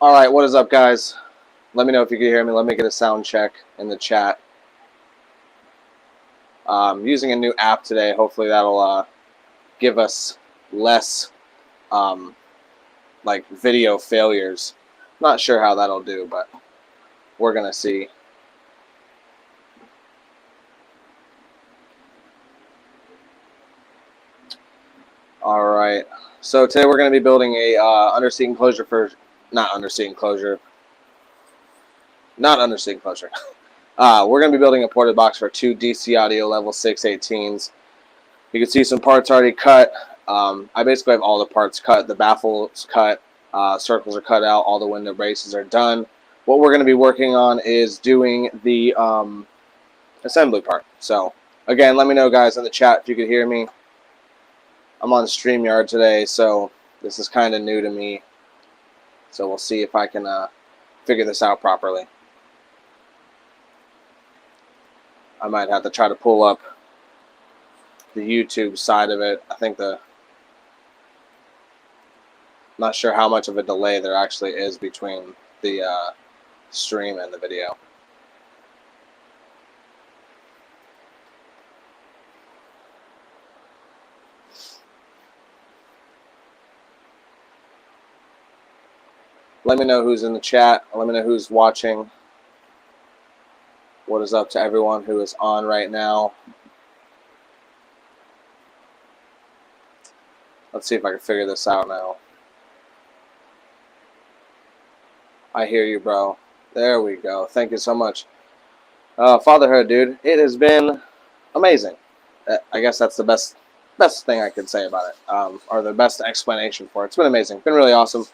All right, what is up, guys? Let me know if you can hear me. Let me get a sound check in the chat. I'm using a new app today. Hopefully that'll give us less like video failures. Not sure how that'll do, but we're gonna see. All right. So today we're going to be building a underseat enclosure for not underseat enclosure. We're going to be building a ported box for two DC audio level 6 18s. You can see some parts already cut. I basically have all the parts cut. The baffle's cut. Circles are cut out. All the window braces are done. What we're going to be working on is doing the assembly part. So again, let me know, guys, in the chat if you could hear me. I'm on StreamYard today, so this is kind of new to me. So we'll see if I can figure this out properly. I might have to try to pull up the YouTube side of it. I think not sure how much of a delay there actually is between the stream and the video. Let me know who's in the chat. Let me know who's watching. What is up to everyone who is on right now? Let's see if I can figure this out now. I hear you, bro. There we go. Thank you so much. Fatherhood, dude. It has been amazing. I guess that's the best thing I could say about it, or the best explanation for it. It's been amazing. It's been really awesome.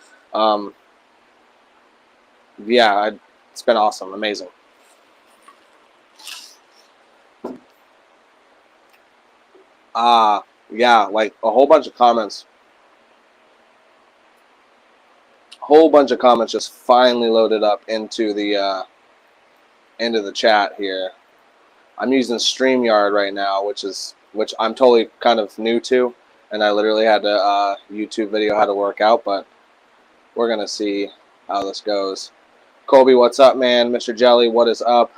Yeah, it's been awesome, amazing. Yeah, like a whole bunch of comments. Just finally loaded up into the chat here. I'm using StreamYard right now, which I'm totally kind of new to, and I literally had to YouTube video how to work out, but we're gonna see how this goes. Colby, what's up, man? Mr. Jelly, what is up?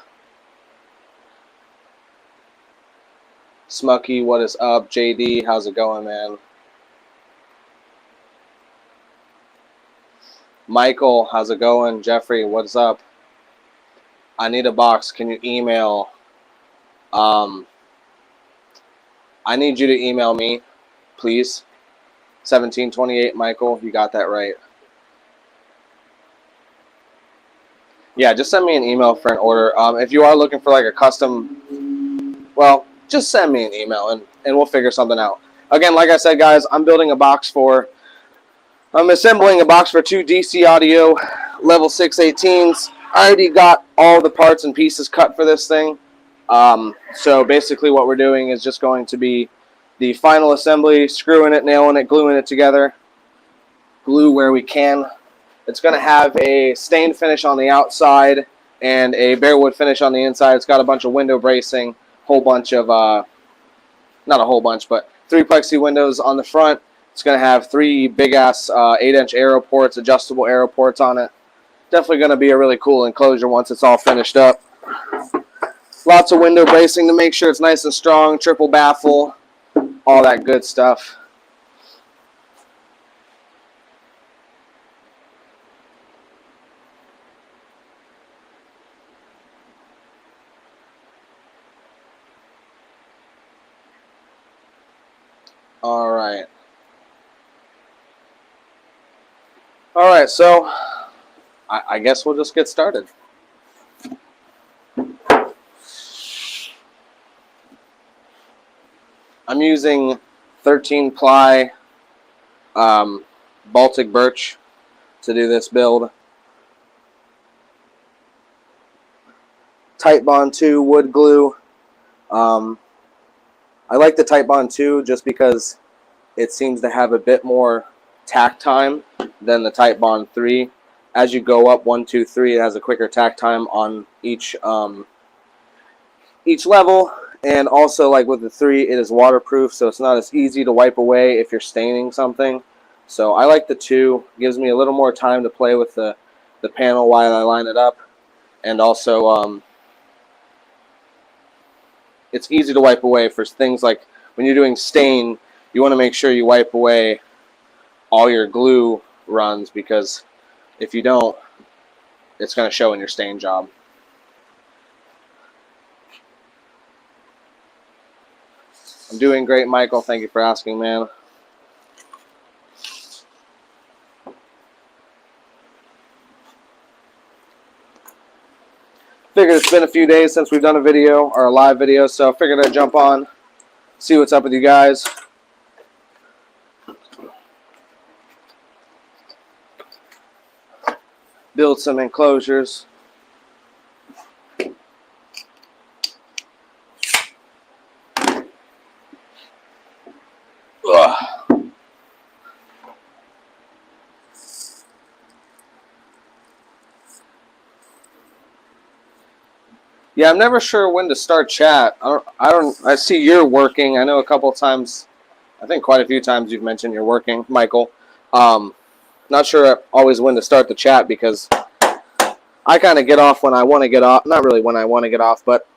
Smucky, what is up? JD, how's it going, man? Michael, how's it going? Jeffrey, what's up? I need a box. Can you email? I need you to email me, please. 1728, Michael, you got that right. Yeah, just send me an email for an order. If you are looking for like a custom, well, just send me an email and we'll figure something out. Again, like I said, guys, I'm assembling a box for two DC audio level 6 18s. I already got all the parts and pieces cut for this thing. So basically what we're doing is just going to be the final assembly, screwing it, nailing it, gluing it together. Glue where we can. It's going to have a stained finish on the outside and a bare wood finish on the inside. It's got a bunch of window bracing, whole bunch of, not a whole bunch, but 3 plexi windows on the front. It's going to have 3 big-ass 8-inch aero ports, adjustable aero ports on it. Definitely going to be a really cool enclosure once it's all finished up. Lots of window bracing to make sure it's nice and strong, triple baffle, all that good stuff. All right, so I guess we'll just get started. I'm using 13 ply Baltic birch to do this build. Titebond 2 wood glue. I like the Titebond 2 just because it seems to have a bit more tack time than the Titebond 3. As you go up 1, 2, 3, it has a quicker tack time on each level. And also, like with the 3, it is waterproof, so it's not as easy to wipe away if you're staining something. So I like the 2. It gives me a little more time to play with the the panel while I line it up. And also, it's easy to wipe away for things like when you're doing stain, you want to make sure you wipe away all your glue runs, because if you don't, it's going to show in your stain job. I'm doing great, Michael. Thank you for asking, man. Figured it's been a few days since we've done a video, or a live video, so I figured I'd jump on, see what's up with you guys. Build some enclosures. Ugh. Yeah, I'm never sure when to start chat. I see you're working. I know a couple of times, I think quite a few times you've mentioned you're working, Michael. Not sure always when to start the chat, because I kind of get off when I want to get off. Not really when I want to get off, but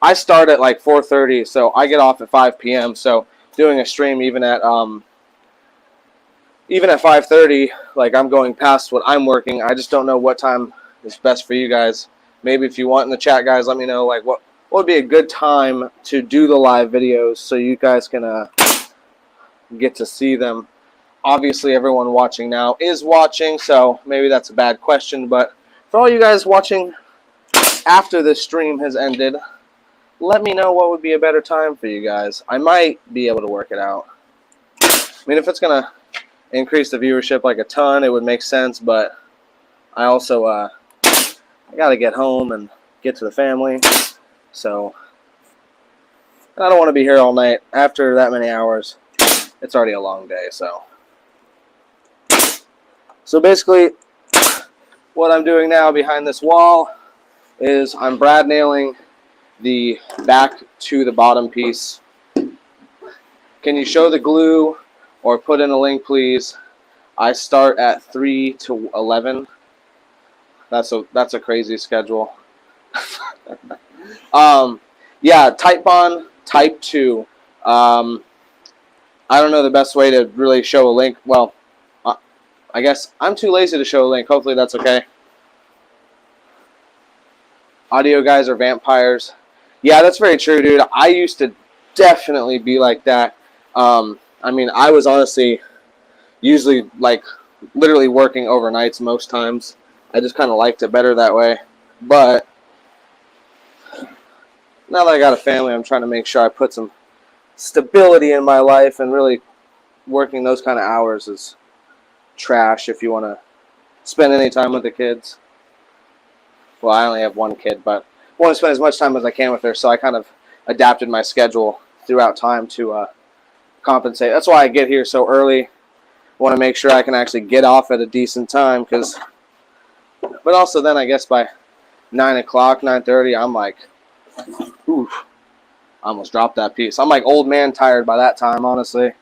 I start at like 4:30, so I get off at 5 p.m. So doing a stream even at 5:30, like I'm going past what I'm working. I just don't know what time is best for you guys. Maybe if you want in the chat, guys, let me know like what would be a good time to do the live videos so you guys can get to see them. Obviously, everyone watching now is watching, so maybe that's a bad question. But for all you guys watching after this stream has ended, let me know what would be a better time for you guys. I might be able to work it out. I mean, if it's going to increase the viewership like a ton, it would make sense. But I also I got to get home and get to the family. So I don't want to be here all night. After that many hours, it's already a long day, So basically, what I'm doing now behind this wall is I'm brad nailing the back to the bottom piece. Can you show the glue or put in a link, please? I start at 3 to 11. That's a crazy schedule. Yeah, Type Bond Type 2. I don't know the best way to really show a link. Well, I guess I'm too lazy to show a link. Hopefully that's okay. Audio guys are vampires. Yeah, that's very true, dude. I used to definitely be like that. I mean, I was honestly usually like literally working overnights most times. I just kind of liked it better that way. But now that I got a family, I'm trying to make sure I put some stability in my life, and really working those kind of hours is trash if you want to spend any time with the kids. Well, I only have one kid, but I want to spend as much time as I can with her, so I kind of adapted my schedule throughout time to compensate. That's why I get here so early. I want to make sure I can actually get off at a decent time, but also then I guess by 9 o'clock, 9:30, I'm like, oof, I almost dropped that piece. I'm like old man tired by that time, honestly.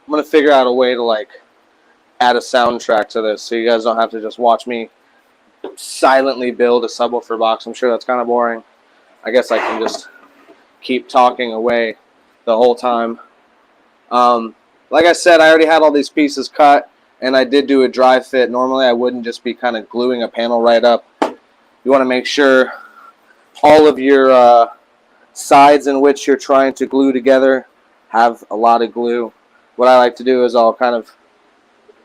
I'm going to figure out a way to like add a soundtrack to this so you guys don't have to just watch me silently build a subwoofer box. I'm sure that's kind of boring. I guess I can just keep talking away the whole time. Like I said, I already had all these pieces cut, and I did do a dry fit. Normally I wouldn't just be kind of gluing a panel right up. You want to make sure all of your sides in which you're trying to glue together have a lot of glue. What I like to do is I'll kind of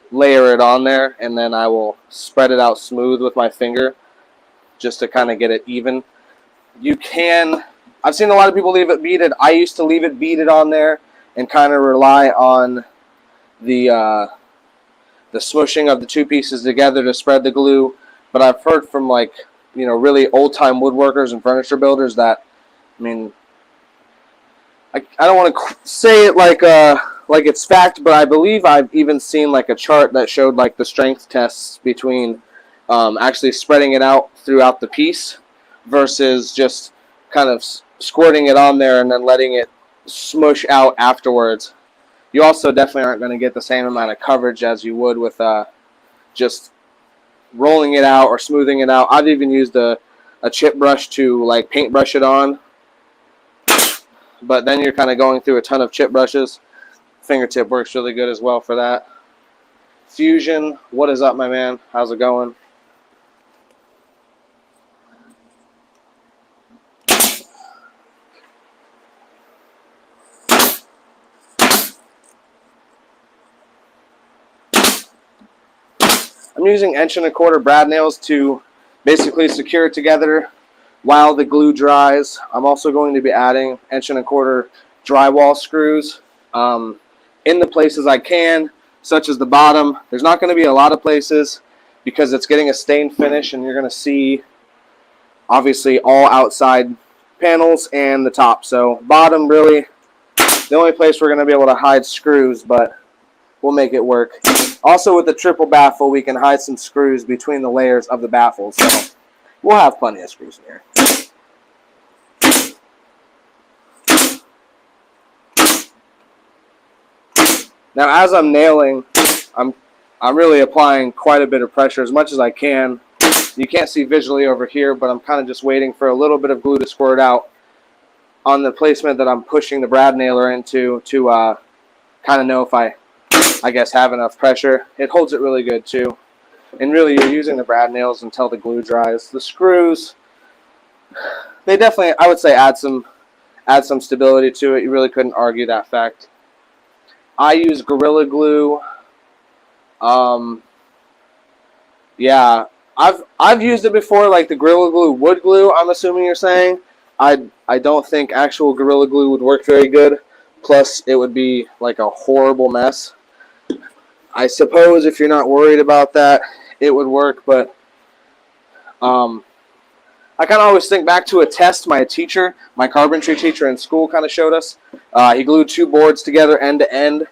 layer it on there, and then I will spread it out smooth with my finger just to kind of get it even. You can, I've seen a lot of people leave it beaded. I used to leave it beaded on there and kind of rely on the smooshing of the two pieces together to spread the glue. But I've heard from, like, you know, really old-time woodworkers and furniture builders that, I mean, I don't want to say it like it's fact, but I believe I've even seen like a chart that showed like the strength tests between actually spreading it out throughout the piece versus just kind of squirting it on there and then letting it smush out afterwards. You also definitely aren't going to get the same amount of coverage as you would with just rolling it out or smoothing it out. I've even used a chip brush to like paintbrush it on, but then you're kind of going through a ton of chip brushes. Fingertip works really good as well for that. Fusion, what is up, my man? How's it going? I'm using 1.25" brad nails to basically secure it together while the glue dries. I'm also going to be adding 1.25" drywall screws in the places I can, such as the bottom. There's not going to be a lot of places because it's getting a stained finish, and you're going to see obviously all outside panels and the top. So bottom, really the only place we're going to be able to hide screws, but we'll make it work. Also, with the triple baffle, we can hide some screws between the layers of the baffles, so we'll have plenty of screws in here. Now, as I'm nailing, I'm really applying quite a bit of pressure, as much as I can. You can't see visually over here, but I'm kind of just waiting for a little bit of glue to squirt out on the placement that I'm pushing the brad nailer into to kind of know if I guess have enough pressure. It holds it really good too. And really, you're using the brad nails until the glue dries. The screws, they definitely, I would say, add some stability to it. You really couldn't argue that fact. I use Gorilla Glue. Yeah, I've used it before, like the Gorilla Glue wood glue, I'm assuming you're saying. I don't think actual Gorilla Glue would work very good. Plus, it would be like a horrible mess. I suppose if you're not worried about that, it would work, but I kind of always think back to a test my teacher, my carpentry teacher in school, kind of showed us. He glued 2 boards together end to end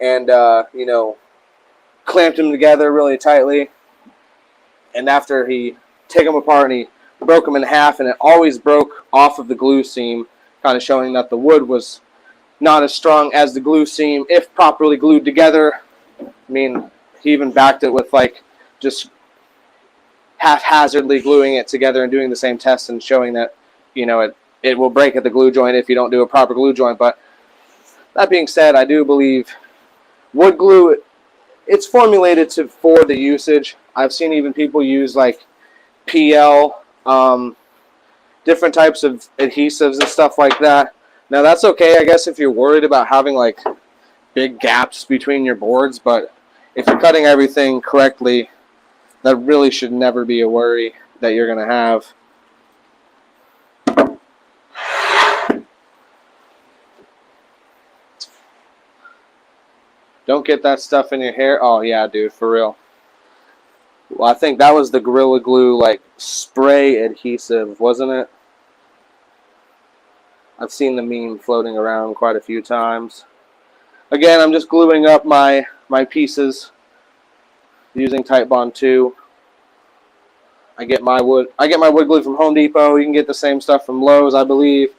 and, you know, clamped them together really tightly. And after he took them apart and he broke them in half, and it always broke off of the glue seam, kind of showing that the wood was not as strong as the glue seam if properly glued together. I mean, he even backed it with like just haphazardly gluing it together and doing the same test and showing that, you know, it will break at the glue joint if you don't do a proper glue joint. But that being said, I do believe wood glue, it's formulated for the usage. I've seen even people use like PL, different types of adhesives and stuff like that. Now that's okay, I guess, if you're worried about having like big gaps between your boards, but if you're cutting everything correctly, that really should never be a worry that you're going to have. Don't get that stuff in your hair. Oh yeah, dude, for real. Well, I think that was the Gorilla Glue like spray adhesive, wasn't it? I've seen the meme floating around quite a few times. Again, I'm just gluing up my pieces using Titebond 2. I get my wood glue from Home Depot. You can get the same stuff from Lowe's, I believe.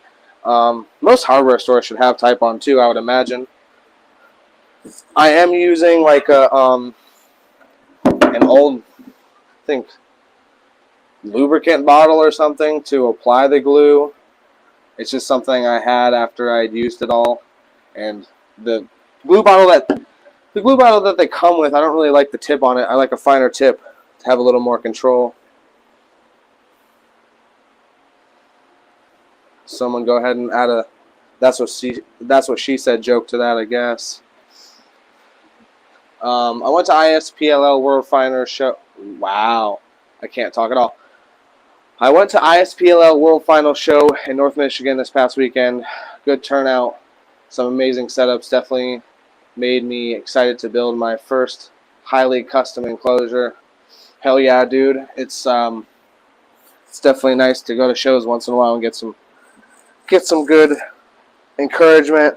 Most hardware stores should have Titebond 2, I would imagine. I am using like an old, I think, lubricant bottle or something to apply the glue. It's just something I had after I'd used it all, and the glue bottle that they come with, I don't really like the tip on it. I like a finer tip to have a little more control. Someone go ahead and add a that's what she said joke to that, I guess. I went to ISPLL World Finals show. Wow, I can't talk at all. I went to ISPLL World Finals show in North Michigan this past weekend. Good turnout, some amazing setups. Definitely made me excited to build my first highly custom enclosure. Hell yeah, dude! It's definitely nice to go to shows once in a while and get some good encouragement,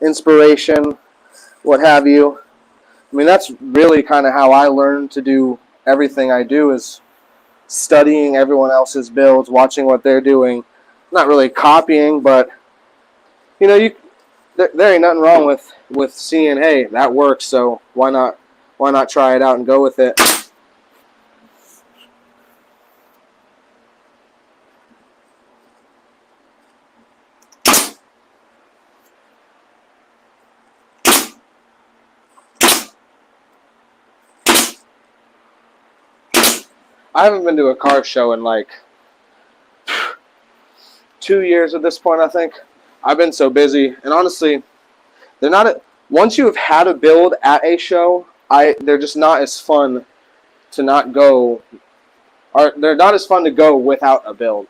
inspiration, what have you. I mean, that's really kind of how I learn to do everything I do, is studying everyone else's builds, watching what they're doing. Not really copying, but you know, there ain't nothing wrong with seeing, hey, that works, so why not try it out and go with it. I haven't been to a car show in like 2 years at this point, I think. I've been so busy, and honestly, they're not. Once you have had a build at a show, they're just not as fun to not go, or they're not as fun to go without a build.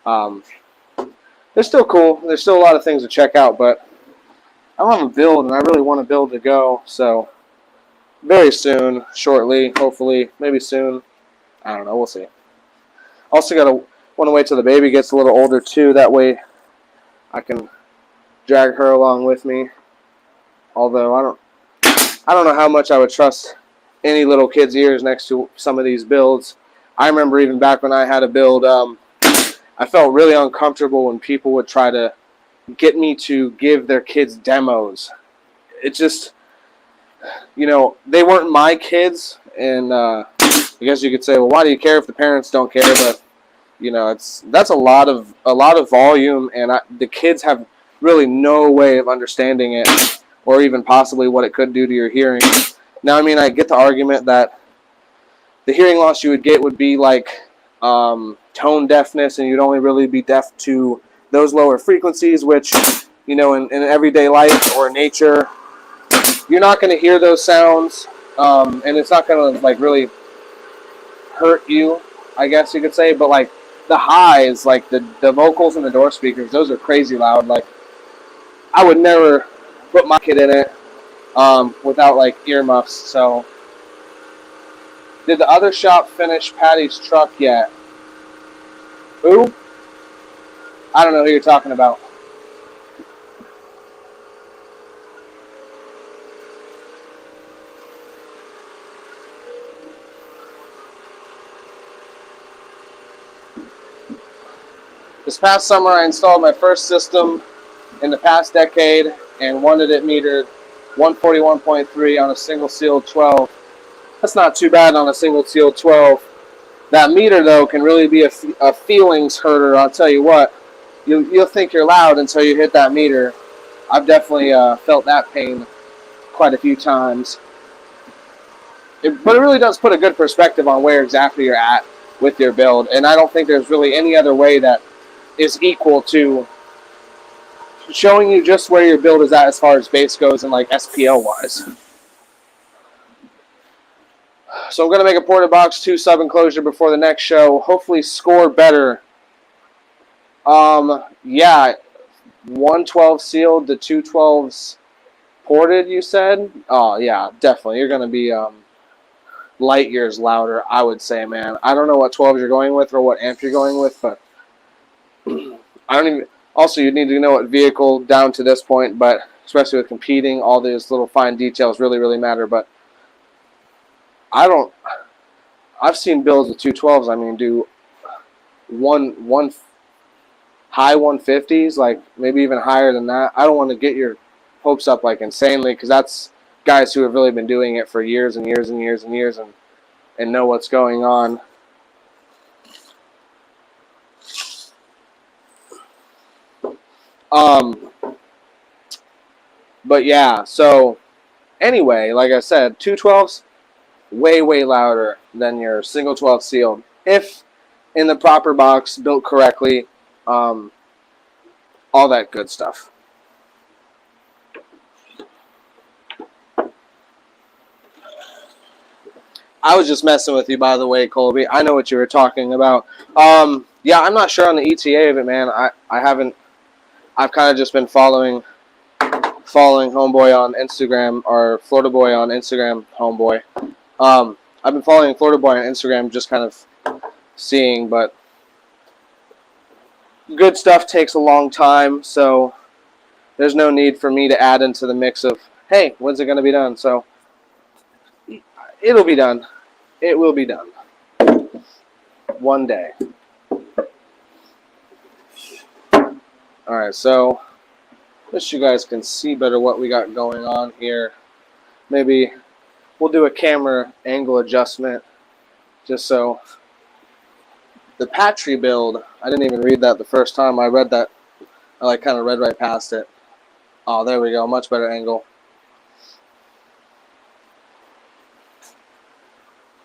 They're still cool. There's still a lot of things to check out, but I don't have a build, and I really want a build to go. So very soon, shortly, hopefully, maybe soon. I don't know. We'll see. Also, want to wait till the baby gets a little older too. That way, I can drag her along with me. Although I don't know how much I would trust any little kid's ears next to some of these builds. I remember even back when I had a build, I felt really uncomfortable when people would try to get me to give their kids demos. It just, you know, they weren't my kids, and I guess you could say, well, why do you care if the parents don't care? But you know, that's a lot of volume, and the kids have really no way of understanding it, or even possibly what it could do to your hearing. Now, I mean, I get the argument that the hearing loss you would get would be like tone deafness, and you'd only really be deaf to those lower frequencies, which, you know, in everyday life or nature, you're not going to hear those sounds, and it's not going to like really hurt you, I guess you could say. But like the highs, like the vocals and the door speakers, those are crazy loud. Like I would never put my kid in it without like earmuffs. So did the other shop finish Patty's truck yet? Who? I don't know who you're talking about. This past summer, I installed my first system in the past decade and wanted it metered 141.3 on a single sealed 12. That's not too bad on a single sealed 12. That meter, though, can really be a feelings hurter. I'll tell you what. You'll think you're loud until you hit that meter. I've definitely felt that pain quite a few times. But it really does put a good perspective on where exactly you're at with your build. And I don't think there's really any other way that is equal to showing you just where your build is at as far as bass goes and like SPL wise. So I'm going to make a Porta Box 2 sub enclosure before the next show. Hopefully score better. Yeah, 112 sealed, the 212s ported, you said? Oh, yeah, definitely. You're going to be light years louder, I would say, man. I don't know what 12s you're going with or what amp you're going with, but I don't even. Also, you need to know what vehicle down to this point, but especially with competing, all these little fine details really, really matter. But I've seen builds with 212s. I mean, do one high 150s, like maybe even higher than that. I don't want to get your hopes up like insanely, because that's guys who have really been doing it for years and years and years and years and know what's going on. But yeah, so anyway, like I said, 212s way, way louder than your single 12 sealed, if in the proper box, built correctly, all that good stuff. I was just messing with you, by the way, Colby. I know what you were talking about. Yeah, I'm not sure on the ETA of it, man. I've kind of just been following Homeboy on Instagram, or Florida Boy on Instagram, Homeboy. I've been following Florida Boy on Instagram, just kind of seeing, but good stuff takes a long time, so there's no need for me to add into the mix of, hey, when's it going to be done? So it'll be done. It will be done. One day. Alright, so just you guys can see better what we got going on here. Maybe we'll do a camera angle adjustment just so the Patry build, I didn't even read that the first time I read that. I like kind of read right past it. Oh, there we go, much better angle.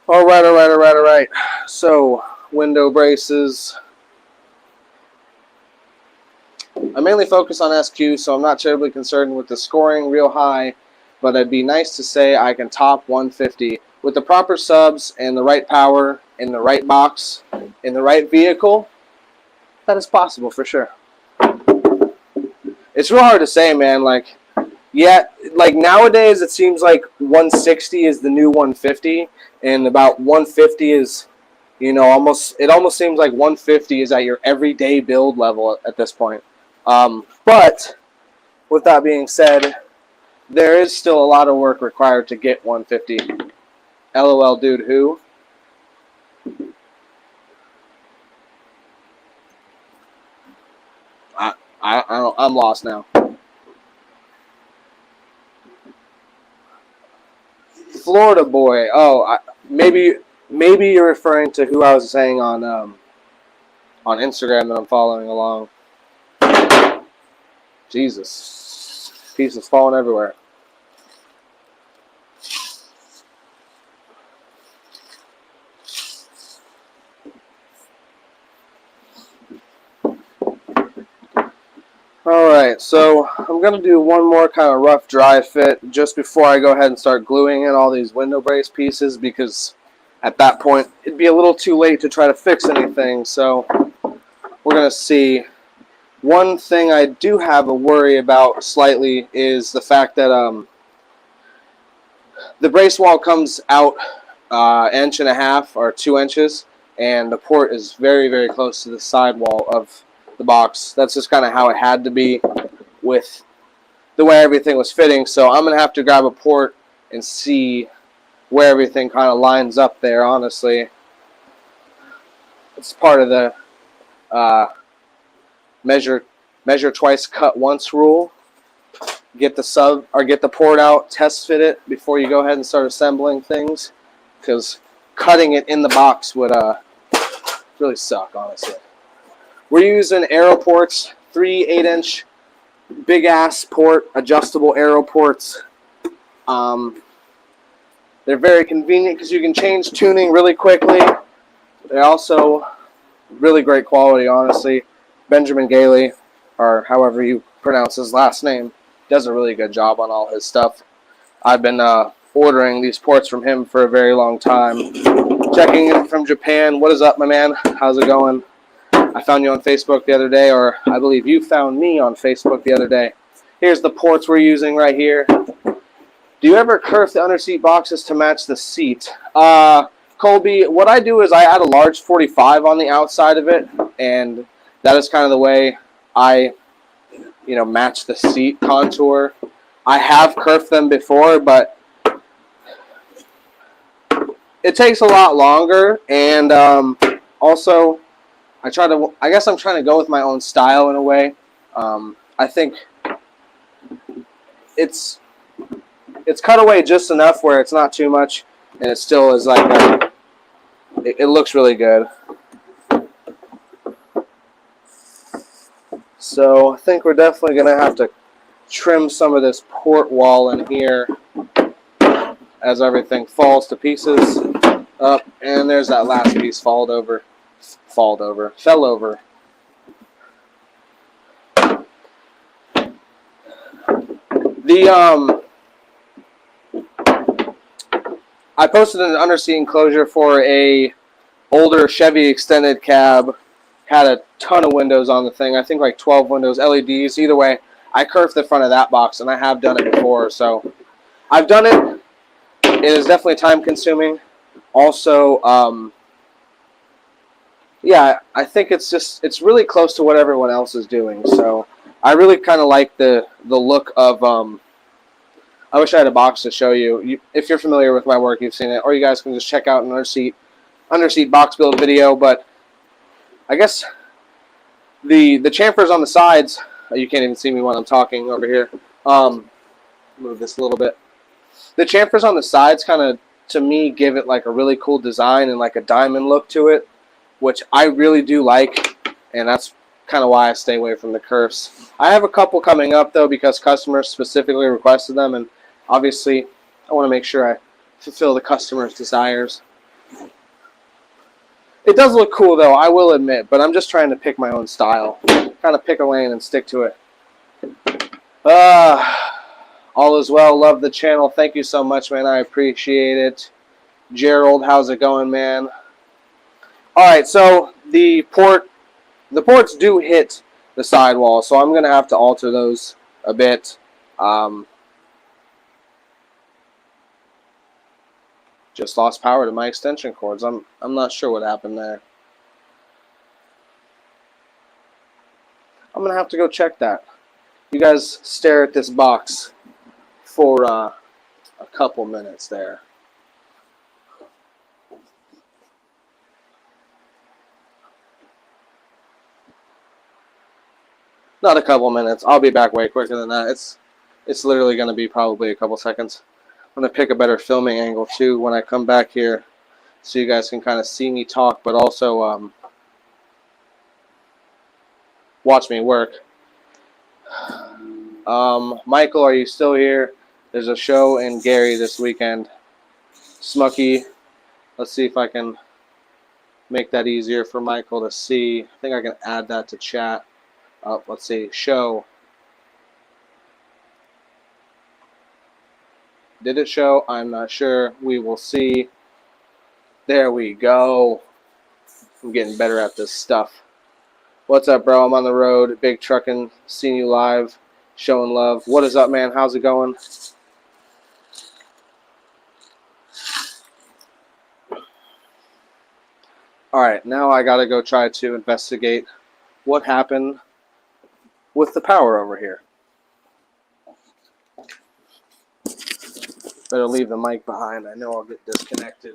Alright. So, window braces. I mainly focus on SQ, so I'm not terribly concerned with the scoring real high, but it'd be nice to say I can top 150. With the proper subs and the right power, in the right box, in the right vehicle, that is possible for sure. It's real hard to say, man. Like, yeah, like nowadays it seems like 160 is the new 150, and about 150 is, you know, it almost seems like 150 is at your everyday build level at this point. But with that being said, there is still a lot of work required to get 150. LOL, dude, who? I'm lost now. Florida boy. Oh, maybe you're referring to who I was saying on Instagram that I'm following along. Jesus, pieces falling everywhere. Alright, so I'm going to do one more kind of rough dry fit just before I go ahead and start gluing in all these window brace pieces, because at that point it'd be a little too late to try to fix anything. So we're going to see. One thing I do have a worry about slightly is the fact that the brace wall comes out 1.5 inches or 2 inches, and the port is very, very close to the side wall of the box. That's just kind of how it had to be with the way everything was fitting. So I'm going to have to grab a port and see where everything kind of lines up there, honestly. It's part of the measure twice, cut once rule. Get the port out, test fit it before you go ahead and start assembling things, because cutting it in the box would really suck, honestly. We're using arrow ports, 3 8-inch big ass port, adjustable arrow ports. They're very convenient because you can change tuning really quickly. They're also really great quality, honestly. Benjamin Gailey, or however you pronounce his last name, does a really good job on all his stuff. I've been ordering these ports from him for a very long time. Checking in from Japan. What is up, my man? How's it going? I found you on Facebook the other day, or I believe you found me on Facebook the other day. Here's the ports we're using right here. Do you ever kerf the underseat boxes to match the seat? Colby, what I do is I add a large 45 on the outside of it, and that is kind of the way I, match the seat contour. I have kerfed them before, but it takes a lot longer, and also I guess I'm trying to go with my own style in a way. I think it's cut away just enough where it's not too much, and it still is like it looks really good. So I think we're definitely going to have to trim some of this port wall in here as everything falls to pieces. Up, and there's that last piece fell over. I posted an underseat enclosure for a older Chevy extended cab. Had a ton of windows on the thing. I think like 12 windows, LEDs. Either way, I kerfed the front of that box, and I have done it before. So I've done it. It is definitely time consuming. Also, yeah, I think it's really close to what everyone else is doing. So I really kind of like the look of. I wish I had a box to show you. If you're familiar with my work, you've seen it, or you guys can just check out an underseat box build video. But I guess the chamfers on the sides, you can't even see me when I'm talking over here. Move this a little bit. The chamfers on the sides kind of, to me, give it like a really cool design and like a diamond look to it, which I really do like, and that's kind of why I stay away from the kerfs. I have a couple coming up though because customers specifically requested them, and obviously I want to make sure I fulfill the customer's desires. It does look cool though, I will admit, but I'm just trying to pick my own style. Kind of pick a lane and stick to it. All is well. Love the channel. Thank you so much, man. I appreciate it. Gerald, how's it going, man? Alright, so the ports do hit the sidewall, so I'm going to have to alter those a bit. Just lost power to my extension cords. I'm not sure what happened there. I'm going to have to go check that. You guys stare at this box for a couple minutes there. Not a couple minutes. I'll be back way quicker than that. It's literally going to be probably a couple seconds. I'm going to pick a better filming angle too when I come back here so you guys can kind of see me talk, but also watch me work. Michael, are you still here? There's a show in Gary this weekend. Smucky, let's see if I can make that easier for Michael to see. I think I can add that to chat. Let's see, show. Did it show? I'm not sure. We will see. There we go. I'm getting better at this stuff. What's up, bro? I'm on the road. Big trucking. Seeing you live. Showing love. What is up, man? How's it going? Alright, now I gotta go try to investigate what happened with the power over here. Better leave the mic behind. I know I'll get disconnected.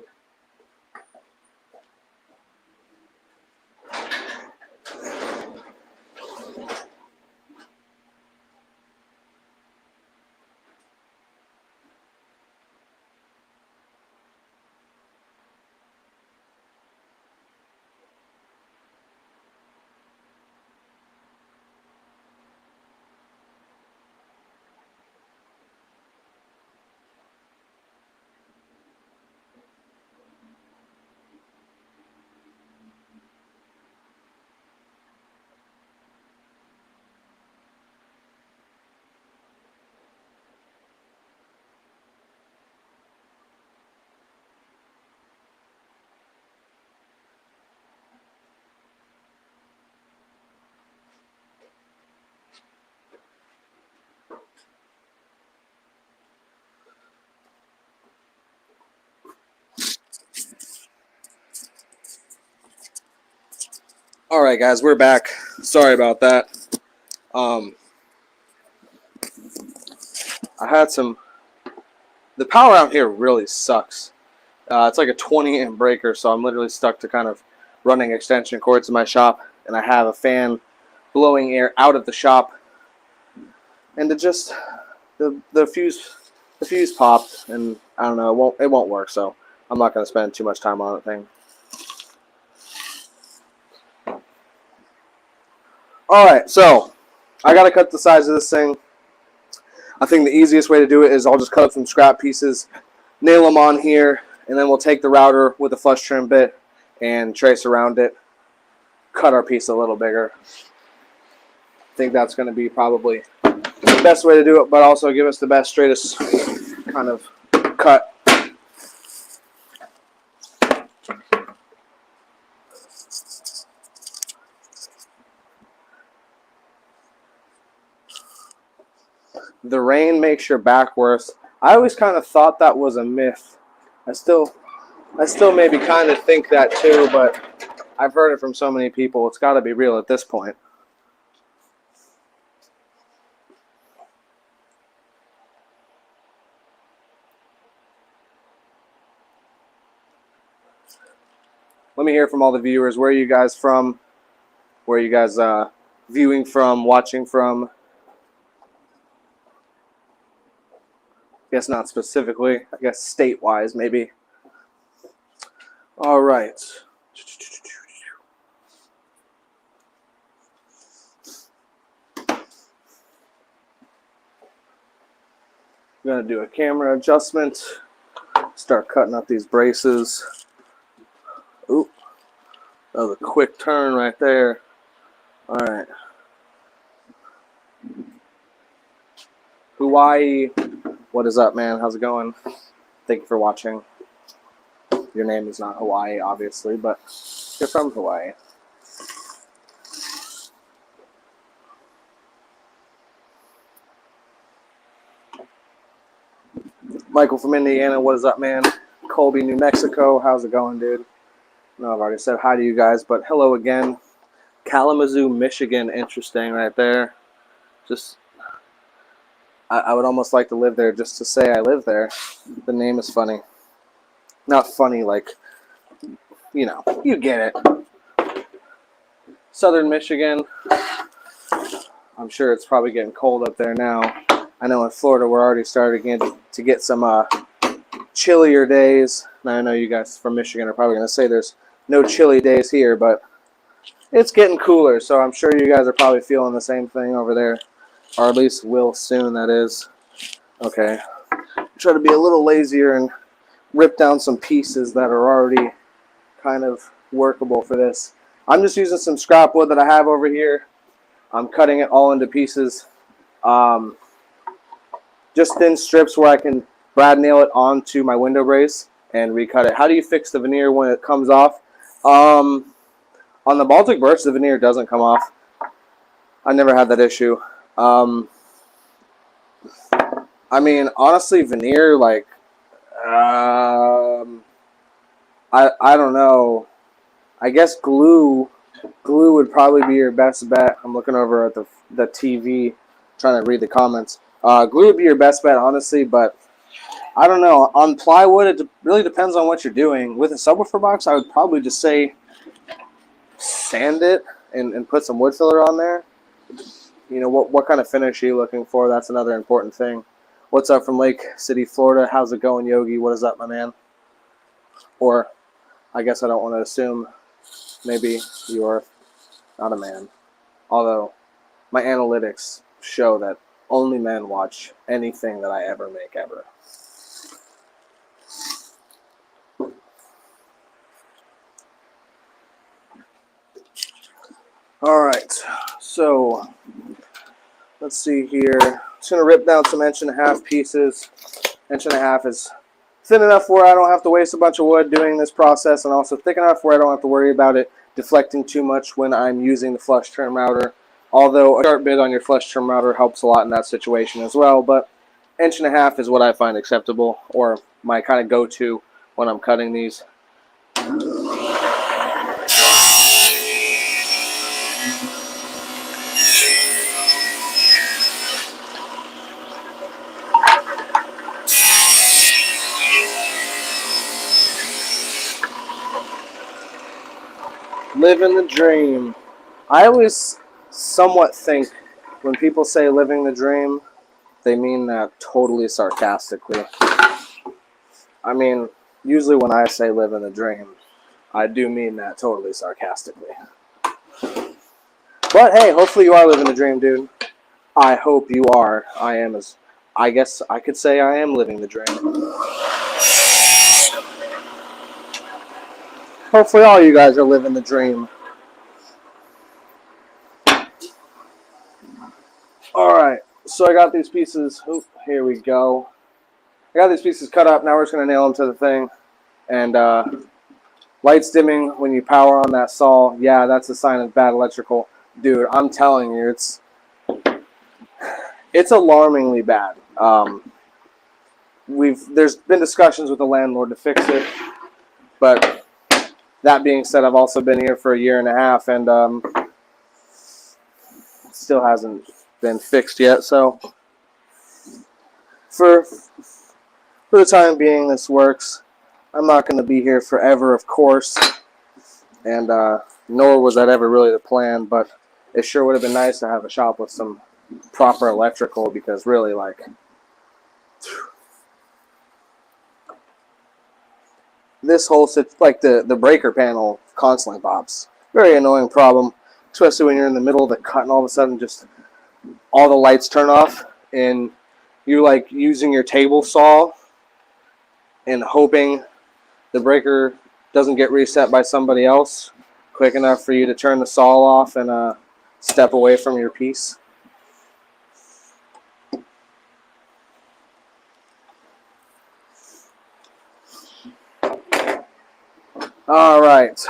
Alright guys, we're back. Sorry about that. I had some... The power out here really sucks. It's like a 20 amp breaker, so I'm literally stuck to kind of running extension cords in my shop, and I have a fan blowing air out of the shop, and it just the fuse popped, and I don't know, it won't work, so I'm not going to spend too much time on the thing. Alright, so I got to cut the size of this thing. I think the easiest way to do it is I'll just cut up some scrap pieces, nail them on here, and then we'll take the router with a flush trim bit and trace around it, cut our piece a little bigger. I think that's going to be probably the best way to do it, but also give us the best, straightest kind of cut. The rain makes your back worse. I always kind of thought that was a myth. I still maybe kind of think that too, but I've heard it from so many people. It's got to be real at this point. Let me hear from all the viewers. Where are you guys from? Where are you guys viewing from, watching from? I guess not specifically. I guess state-wise, maybe. All right. I'm going to do a camera adjustment. Start cutting up these braces. Oop. That was a quick turn right there. All right. Hawaii. What is up, man? How's it going? Thank you for watching. Your name is not Hawaii, obviously, but you're from Hawaii. Michael from Indiana, what is up, man? Colby, New Mexico, how's it going, dude? No, I've already said hi to you guys, but hello again. Kalamazoo, Michigan, interesting right there. Just, I would almost like to live there just to say I live there. The name is funny. Not funny like, you know, you get it. Southern Michigan. I'm sure it's probably getting cold up there now. I know in Florida we're already starting to get some chillier days. Now, I know you guys from Michigan are probably going to say there's no chilly days here, but it's getting cooler, so I'm sure you guys are probably feeling the same thing over there. Or at least will soon, that is. Okay. Try to be a little lazier and rip down some pieces that are already kind of workable for this. I'm just using some scrap wood that I have over here. I'm cutting it all into pieces. Just thin strips where I can brad nail it onto my window brace and recut it. How do you fix the veneer when it comes off? On the Baltic Birch, the veneer doesn't come off. I never had that issue. I mean, honestly, veneer, like, I don't know. I guess glue would probably be your best bet. I'm looking over at the TV, trying to read the comments. Glue would be your best bet, honestly, but I don't know. On plywood, it really depends on what you're doing. With a subwoofer box, I would probably just say sand it and put some wood filler on there. You know, what kind of finish are you looking for? That's another important thing. What's up from Lake City, Florida? How's it going, Yogi? What is up, my man? Or, I guess I don't want to assume maybe you're not a man. Although, my analytics show that only men watch anything that I ever make, ever. Alright, so let's see here. Just going to rip down some 1.5 pieces. 1.5 is thin enough where I don't have to waste a bunch of wood doing this process, and also thick enough where I don't have to worry about it deflecting too much when I'm using the flush trim router. Although a sharp bit on your flush trim router helps a lot in that situation as well, but 1.5 is what I find acceptable, or my kind of go-to when I'm cutting these. Living the dream. I always somewhat think when people say living the dream, they mean that totally sarcastically. I mean, usually when I say living the dream, I do mean that totally sarcastically. But hey, hopefully you are living the dream, dude. I hope you are. I guess I could say I am living the dream. Hopefully all you guys are living the dream. Alright, so I got these pieces. Oop, here we go. I got these pieces cut up. Now we're just going to nail them to the thing. And lights dimming when you power on that saw. Yeah, that's a sign of bad electrical. Dude, I'm telling you, it's alarmingly bad. There's been discussions with the landlord to fix it, but that being said, I've also been here for a year and a half, and still hasn't been fixed yet. So for the time being, this works. I'm not going to be here forever, of course, and nor was that ever really the plan, but it sure would have been nice to have a shop with some proper electrical, because really, like, this whole, like, the breaker panel constantly pops. Very annoying problem, especially when you're in the middle of the cut and all of a sudden just all the lights turn off and you're like using your table saw and hoping the breaker doesn't get reset by somebody else quick enough for you to turn the saw off and step away from your piece. Alright,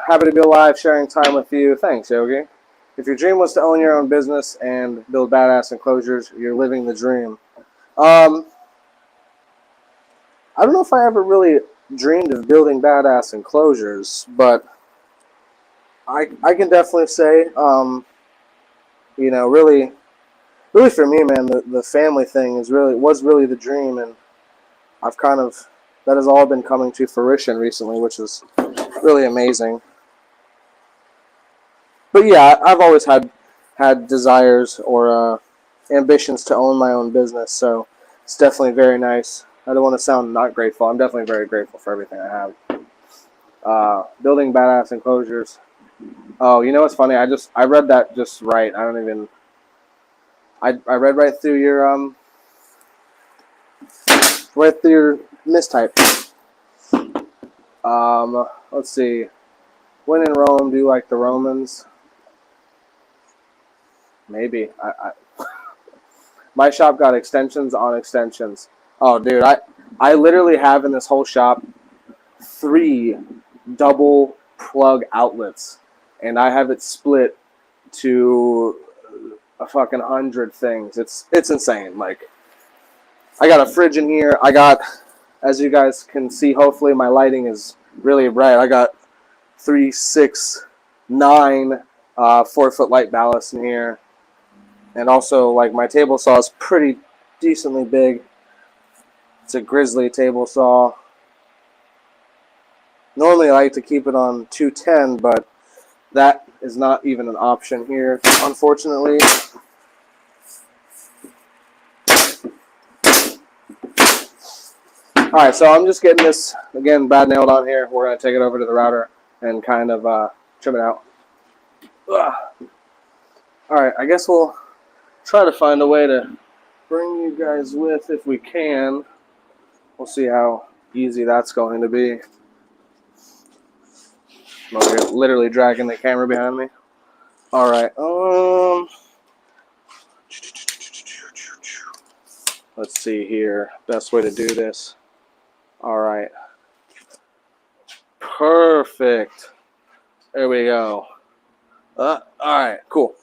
happy to be alive, sharing time with you. Thanks, Yogi. If your dream was to own your own business and build badass enclosures, you're living the dream. I don't know if I ever really dreamed of building badass enclosures, but I can definitely say, you know, really for me, man, the family thing was really the dream, and I've kind of, that has all been coming to fruition recently, which is really amazing. But yeah, I've always had desires or ambitions to own my own business, so it's definitely very nice. I don't want to sound not grateful. I'm definitely very grateful for everything I have. Building badass enclosures. Oh, you know what's funny? I read that just right. I don't even. I read right through your mistype. Let's see. When in Rome, do like the Romans. Maybe. My shop got extensions on extensions. Oh, dude, I literally have in this whole shop 3 double plug outlets, and I have it split to a fucking 100 things. It's insane. Like, I got a fridge in here. I got, as you guys can see, hopefully my lighting is really bright. I got 3, 6, 9 4-foot light ballasts in here. And also, like, my table saw is pretty decently big. It's a Grizzly table saw. Normally I like to keep it on 210, but that is not even an option here, unfortunately. Alright, so I'm just getting this, again, bad nailed on here. We're going to take it over to the router and kind of trim it out. Alright, I guess we'll try to find a way to bring you guys with if we can. We'll see how easy that's going to be. I'm literally dragging the camera behind me. Alright, let's see here. Best way to do this. Alright. Perfect. There we go. Alright, cool.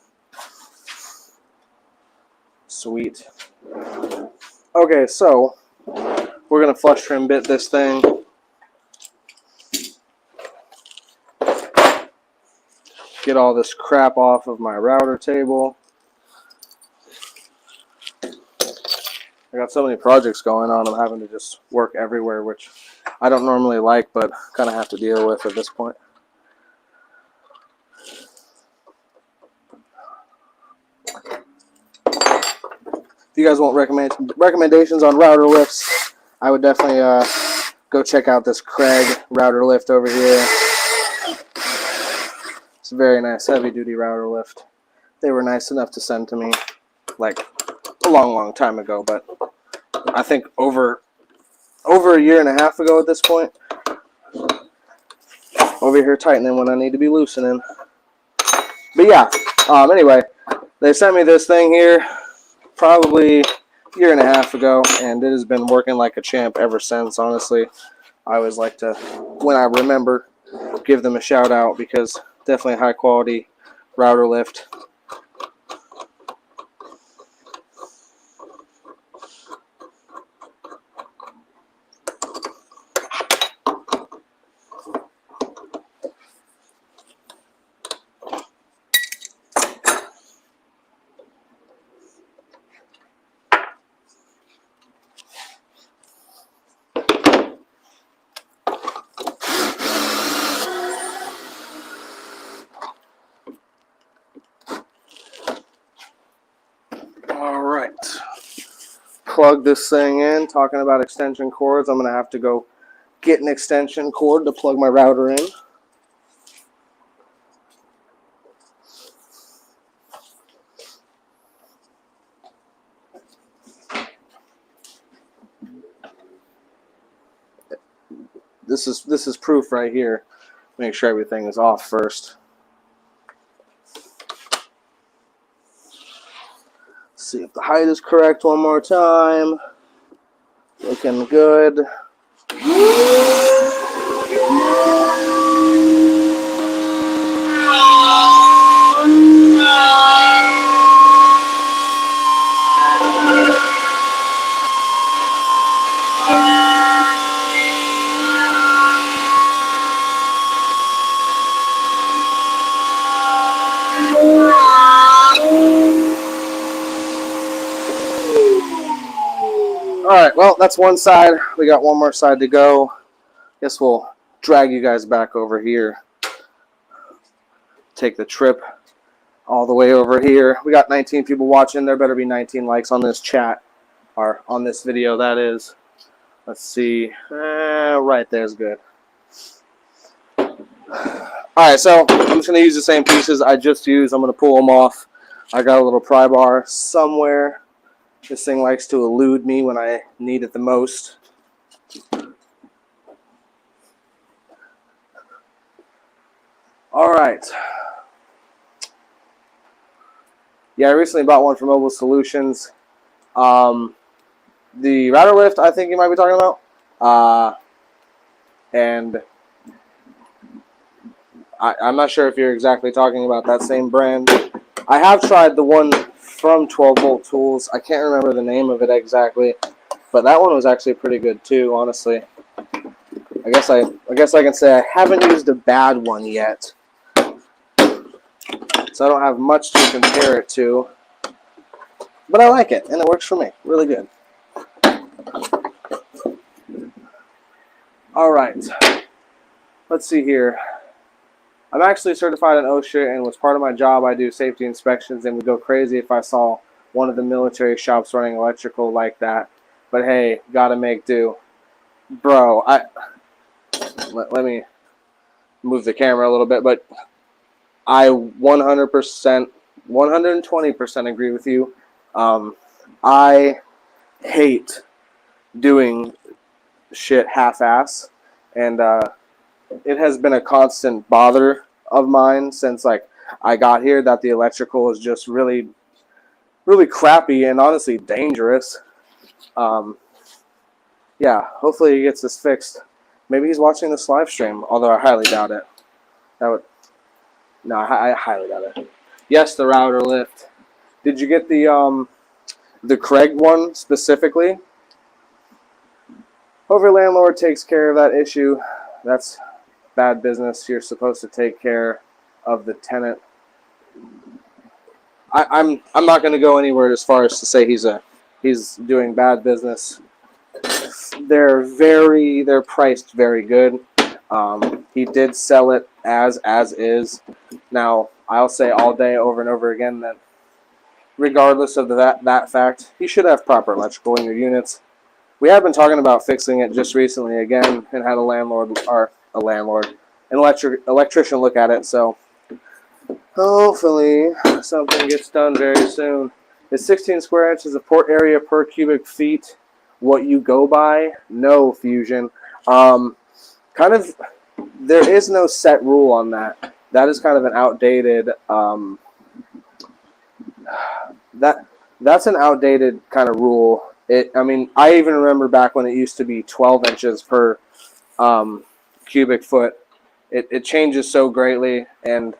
Sweet. Okay, so we're going to flush trim bit this thing. Get all this crap off of my router table. I got so many projects going on, I'm having to just work everywhere, which I don't normally like, but kind of have to deal with at this point. If you guys want recommendations on router lifts, I would definitely go check out this Craig router lift over here. It's a very nice heavy-duty router lift. They were nice enough to send to me, like, a long time ago, but I think over a year and a half ago at this point. Over here tightening when I need to be loosening. But yeah, anyway, they sent me this thing here probably a year and a half ago, and it has been working like a champ ever since. Honestly, I always like to, when I remember, give them a shout out, because definitely a high quality router lift. plug this thing in. Talking about extension cords, I'm going to have to go get an extension cord to plug my router in. This is proof right here. Make sure everything is off first. See if the height is correct one more time. Looking good. Alright, well, that's one side. We got one more side to go. Guess we'll drag you guys back over here. Take the trip all the way over here. We got 19 people watching. There better be 19 likes on this chat, or on this video, that is. Let's see. Right there's good. Alright, so I'm just going to use the same pieces I just used. I'm going to pull them off. I got a little pry bar somewhere. This thing likes to elude me when I need it the most. Alright. Yeah, I recently bought one from Mobile Solutions. The router lift, I think you might be talking about. And I'm not sure if you're exactly talking about that same brand. I have tried the one from 12 Volt Tools. I can't remember the name of it exactly, but that one was actually pretty good too, honestly. I guess I can say I haven't used a bad one yet, so I don't have much to compare it to, but I like it and it works for me really good. Alright, let's see here. I'm actually certified in OSHA, and as part of my job I do safety inspections, and would go crazy if I saw one of the military shops running electrical like that. But hey, gotta make do. Bro, let me move the camera a little bit, but I 100%, 120% agree with you. I hate doing shit half-ass, and it has been a constant bother of mine since like I got here that the electrical is just really crappy and honestly dangerous. Yeah, hopefully he gets this fixed. Maybe he's watching this live stream, although I highly doubt it. No, I highly doubt it. Yes, the router lift. Did you get the Craig one specifically? Hopefully landlord takes care of that issue. That's bad business. You're supposed to take care of the tenant. I'm not going to go anywhere as far as to say he's doing bad business. They're priced very good. He did sell it as is. Now I'll say all day over and over again that regardless of that fact, you should have proper electrical in your units. We have been talking about fixing it just recently again, and had an electrician look at it, so hopefully something gets done very soon. Is 16 square inches of port area per cubic feet what you go by? No, Fusion. There is no set rule on that. That is kind of an outdated that's an outdated kind of rule. I mean, I even remember back when it used to be 12 inches per cubic foot. It changes so greatly, and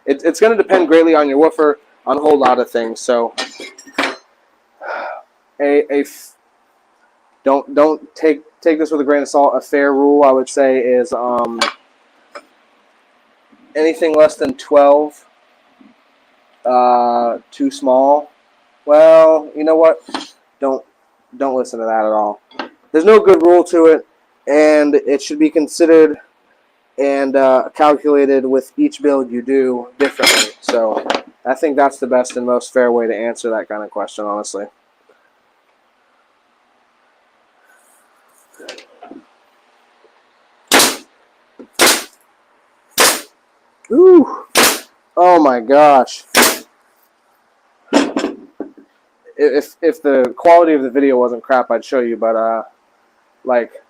it's going to depend greatly on your woofer, on a whole lot of things. So, don't take this with a grain of salt. A fair rule, I would say, is anything less than 12, too small. Well, you know what? Don't listen to that at all. There's no good rule to it, and it should be considered and calculated with each build you do differently. So I think that's the best and most fair way to answer that kind of question, honestly. Ooh. Oh my gosh. If the quality of the video wasn't crap, I'd show you, but like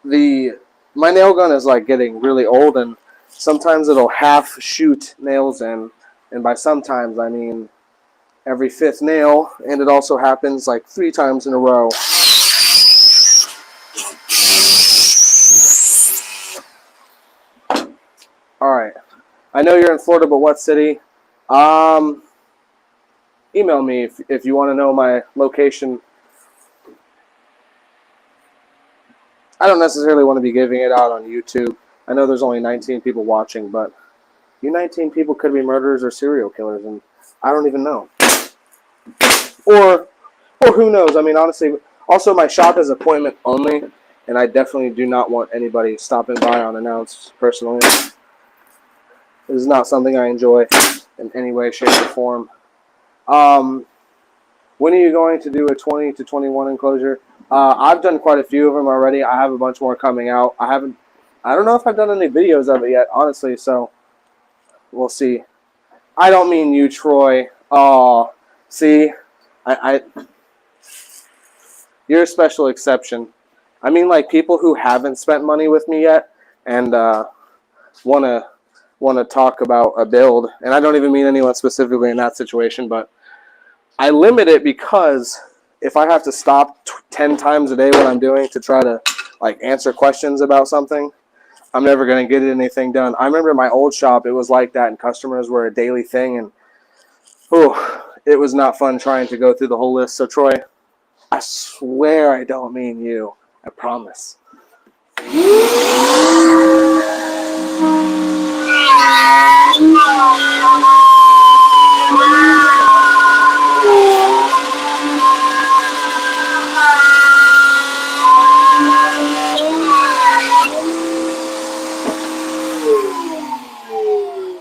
my nail gun is like getting really old, and sometimes it'll half shoot nails in, and by sometimes I mean every 5th nail, and it also happens like 3 times in a row. Alright. I know you're in Florida, but what city? Email me if you want to know my location. I don't necessarily want to be giving it out on YouTube. I know there's only 19 people watching, but you 19 people could be murderers or serial killers, and I don't even know. Or who knows? I mean, honestly, also my shop is appointment only, and I definitely do not want anybody stopping by unannounced, personally. This is not something I enjoy in any way, shape, or form. When are you going to do a 20 to 21 enclosure? I've done quite a few of them already. I have a bunch more coming out. I don't know if I've done any videos of it yet, honestly, so we'll see. I don't mean you, Troy. Oh, see, you're a special exception. I mean, like, people who haven't spent money with me yet and want to talk about a build, and I don't even mean anyone specifically in that situation, but I limit it because if I have to stop 10 times a day what I'm doing to try to like answer questions about something, I'm never going to get anything done. I remember my old shop, it was like that, and customers were a daily thing, and it was not fun trying to go through the whole list. So Troy, I swear I don't mean you. I promise.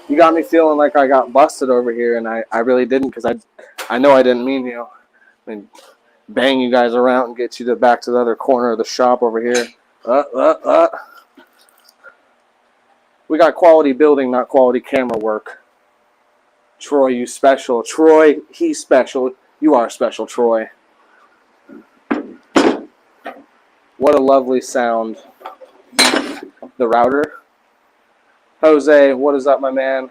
You got me feeling like I got busted over here, and I really didn't, because I know I didn't mean you. I mean, bang you guys around and get you back to the other corner of the shop over here. We got quality building, not quality camera work. Troy, you special. Troy, he's special. You are special, Troy. What a lovely sound. The router. Jose, what is up, my man?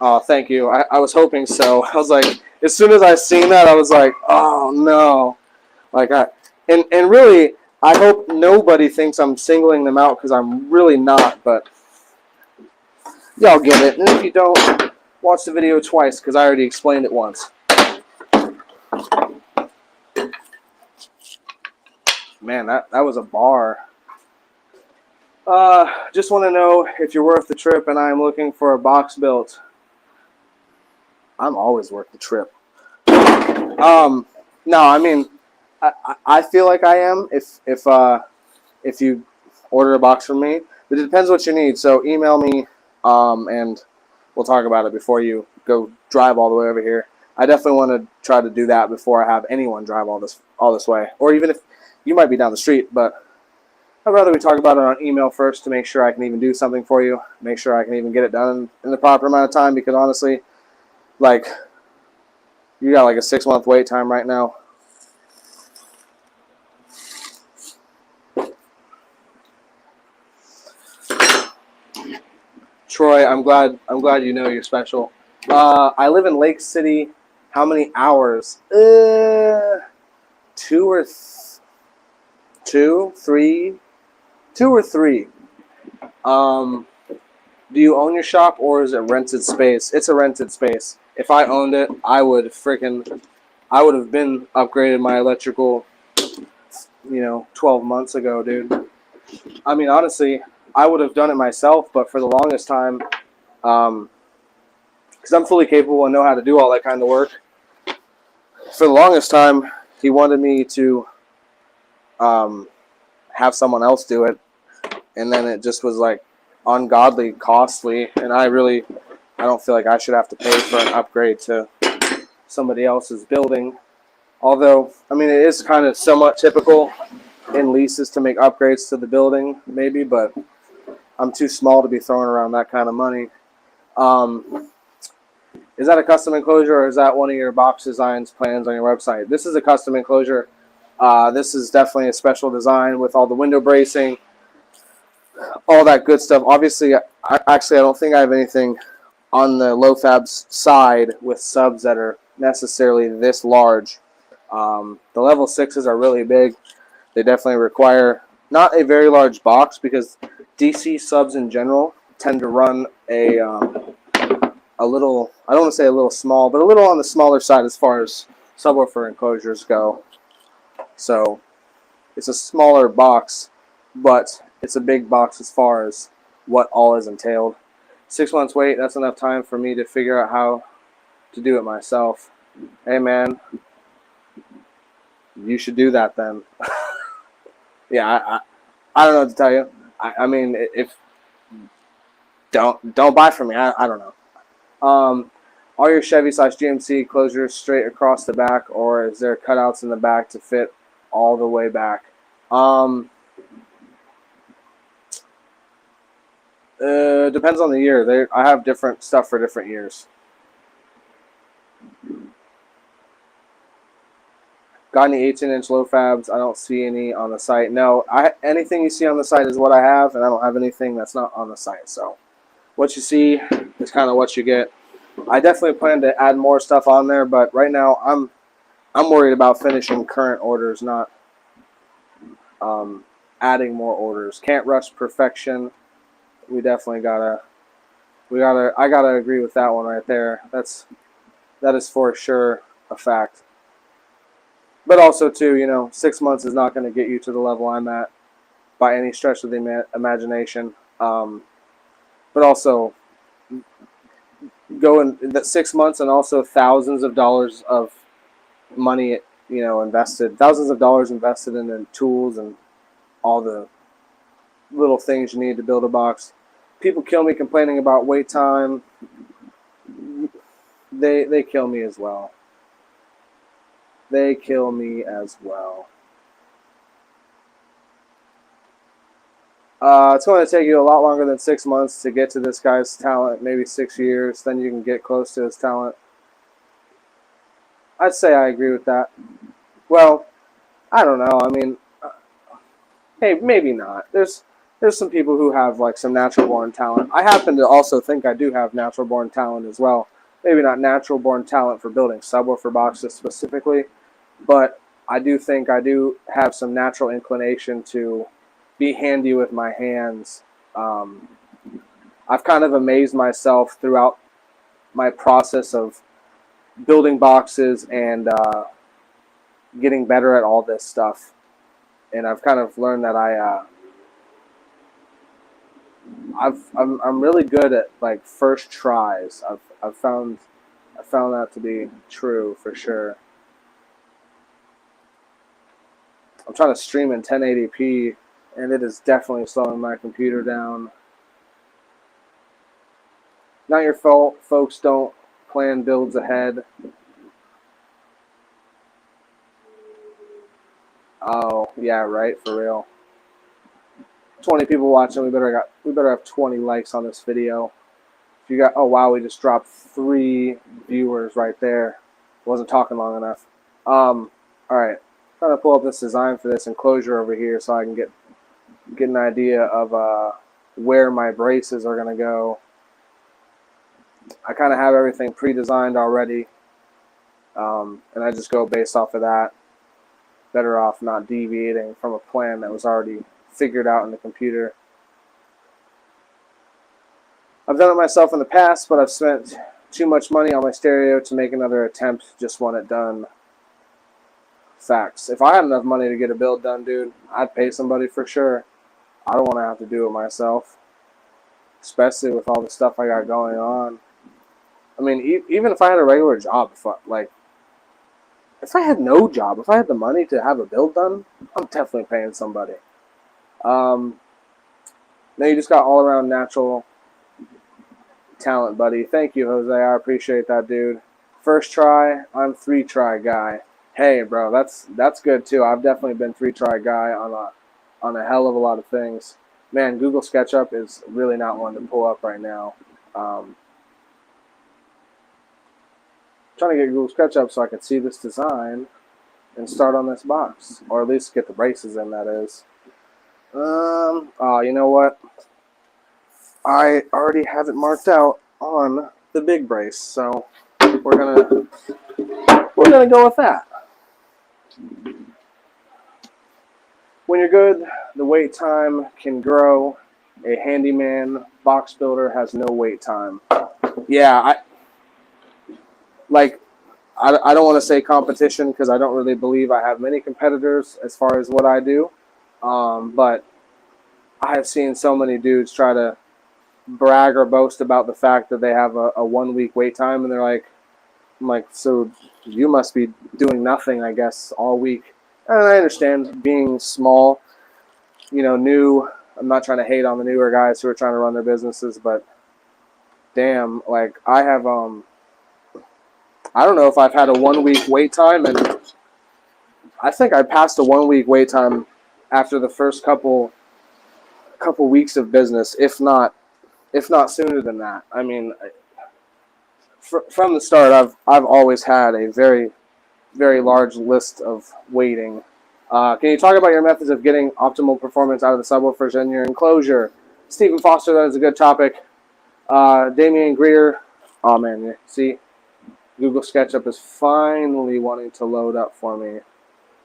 Oh, thank you. I was hoping so. I was like, as soon as I seen that, I was like, oh no. Like, and really, I hope nobody thinks I'm singling them out, because I'm really not, but y'all get it. And if you don't, watch the video twice, because I already explained it once. Man, that was a bar. Just want to know if you're worth the trip, and I'm looking for a box built. I'm always worth the trip. No, I mean, I feel like I am if you order a box from me. But it depends what you need. So email me, and we'll talk about it before you go drive all the way over here. I definitely want to try to do that before I have anyone drive all this way. Or even if you might be down the street, but I'd rather we talk about it on email first to make sure I can even do something for you, make sure I can even get it done in the proper amount of time, because honestly, like, you got like a 6-month wait time right now. Troy, I'm glad you know you're special. I live in Lake City. How many hours? 2 or 3. Do you own your shop, or is it rented space? It's a rented space. If I owned it, I would have been upgraded my electrical, 12 months ago, dude. I mean, honestly, I would have done it myself, but for the longest time, because I'm fully capable and know how to do all that kind of work, for the longest time, he wanted me to have someone else do it, and then it just was like ungodly costly, and I don't feel like I should have to pay for an upgrade to somebody else's building. Although, I mean, it is kind of somewhat typical in leases to make upgrades to the building, maybe, but I'm too small to be throwing around that kind of money. Is that a custom enclosure, or is that one of your box designs plans on your website? This is a custom enclosure. This is definitely a special design with all the window bracing, all that good stuff. Obviously, I don't think I have anything on the low fabs side with subs that are necessarily this large. The level 6s are really big. They definitely require not a very large box, because DC subs in general tend to run a little, I don't want to say a little small, but a little on the smaller side as far as subwoofer enclosures go. So it's a smaller box, but it's a big box as far as what all is entailed. 6 months wait, that's enough time for me to figure out how to do it myself. Hey man, you should do that then. Yeah, I don't know what to tell you. I mean, if don't buy from me. I don't know. Are your Chevy/GMC closures straight across the back, or is there cutouts in the back to fit all the way back? Depends on the year. I have different stuff for different years. Got any 18-inch low fabs? I don't see any on the site. No, anything you see on the site is what I have, and I don't have anything that's not on the site. So what you see is kind of what you get. I definitely plan to add more stuff on there, but right now I'm worried about finishing current orders, not adding more orders. Can't rush perfection. We definitely I gotta agree with that one right there. That is for sure a fact. But also too, you know, 6 months is not going to get you to the level I'm at by any stretch of the imagination. But also, go in that 6 months and also thousands of dollars of money, you know, invested, thousands of dollars invested in the tools and all the little things you need to build a box. People kill me complaining about wait time. They kill me as well. They kill me as well. It's going to take you a lot longer than 6 months to get to this guy's talent, maybe 6 years. Then you can get close to his talent. I'd say I agree with that. Well, I don't know. I mean, hey, maybe not. There's some people who have like some natural-born talent. I happen to also think I do have natural-born talent as well. Maybe not natural-born talent for building subwoofer boxes specifically, but I do think I do have some natural inclination to be handy with my hands. I've kind of amazed myself throughout my process of building boxes and getting better at all this stuff. And I've kind of learned that I'm really good at like first tries. I've found that to be true for sure. I'm trying to stream in 1080p, and it is definitely slowing my computer down. Not your fault, folks. Don't plan builds ahead. Oh yeah, right, for real. 20 people watching. We better have 20 likes on this video. If you got, oh wow, we just dropped 3 viewers right there. Wasn't talking long enough. All right, trying to pull up this design for this enclosure over here so I can get an idea of where my braces are gonna go. I kind of have everything pre-designed already, and I just go based off of that. Better off not deviating from a plan that was already figured out in the computer. I've done it myself in the past, but I've spent too much money on my stereo to make another attempt. Just want it done. Facts. If I had enough money to get a build done, dude, I'd pay somebody for sure. I don't want to have to do it myself, especially with all the stuff I got going on. I mean, even if I had a regular job, if I had no job, if I had the money to have a build done, I'm definitely paying somebody. Now you just got all around natural talent, buddy. Thank you, Jose. I appreciate that, dude. First try, I'm 3-try guy. Hey, bro, that's good too. I've definitely been 3-try guy on a hell of a lot of things. Man, Google SketchUp is really not one to pull up right now. Trying to get Google SketchUp so I can see this design and start on this box, or at least get the braces in, that is. Oh, you know what? I already have it marked out on the big brace, so we're gonna go with that. When you're good, the wait time can grow. A handyman box builder has no wait time. Yeah, I don't want to say competition because I don't really believe I have many competitors as far as what I do. But I have seen so many dudes try to brag or boast about the fact that they have a 1 week wait time, and I'm like, so you must be doing nothing, I guess, all week. And I understand being small, new. I'm not trying to hate on the newer guys who are trying to run their businesses, but damn, like I have, I don't know if I've had a 1 week wait time, and I think I passed a 1 week wait time after the first couple weeks of business, if not sooner than that. I mean, from the start, I've always had a very, very large list of waiting. Can you talk about your methods of getting optimal performance out of the subwoofers in your enclosure? Stephen Foster, that is a good topic. Damian Greer, oh man, you see, Google SketchUp is finally wanting to load up for me.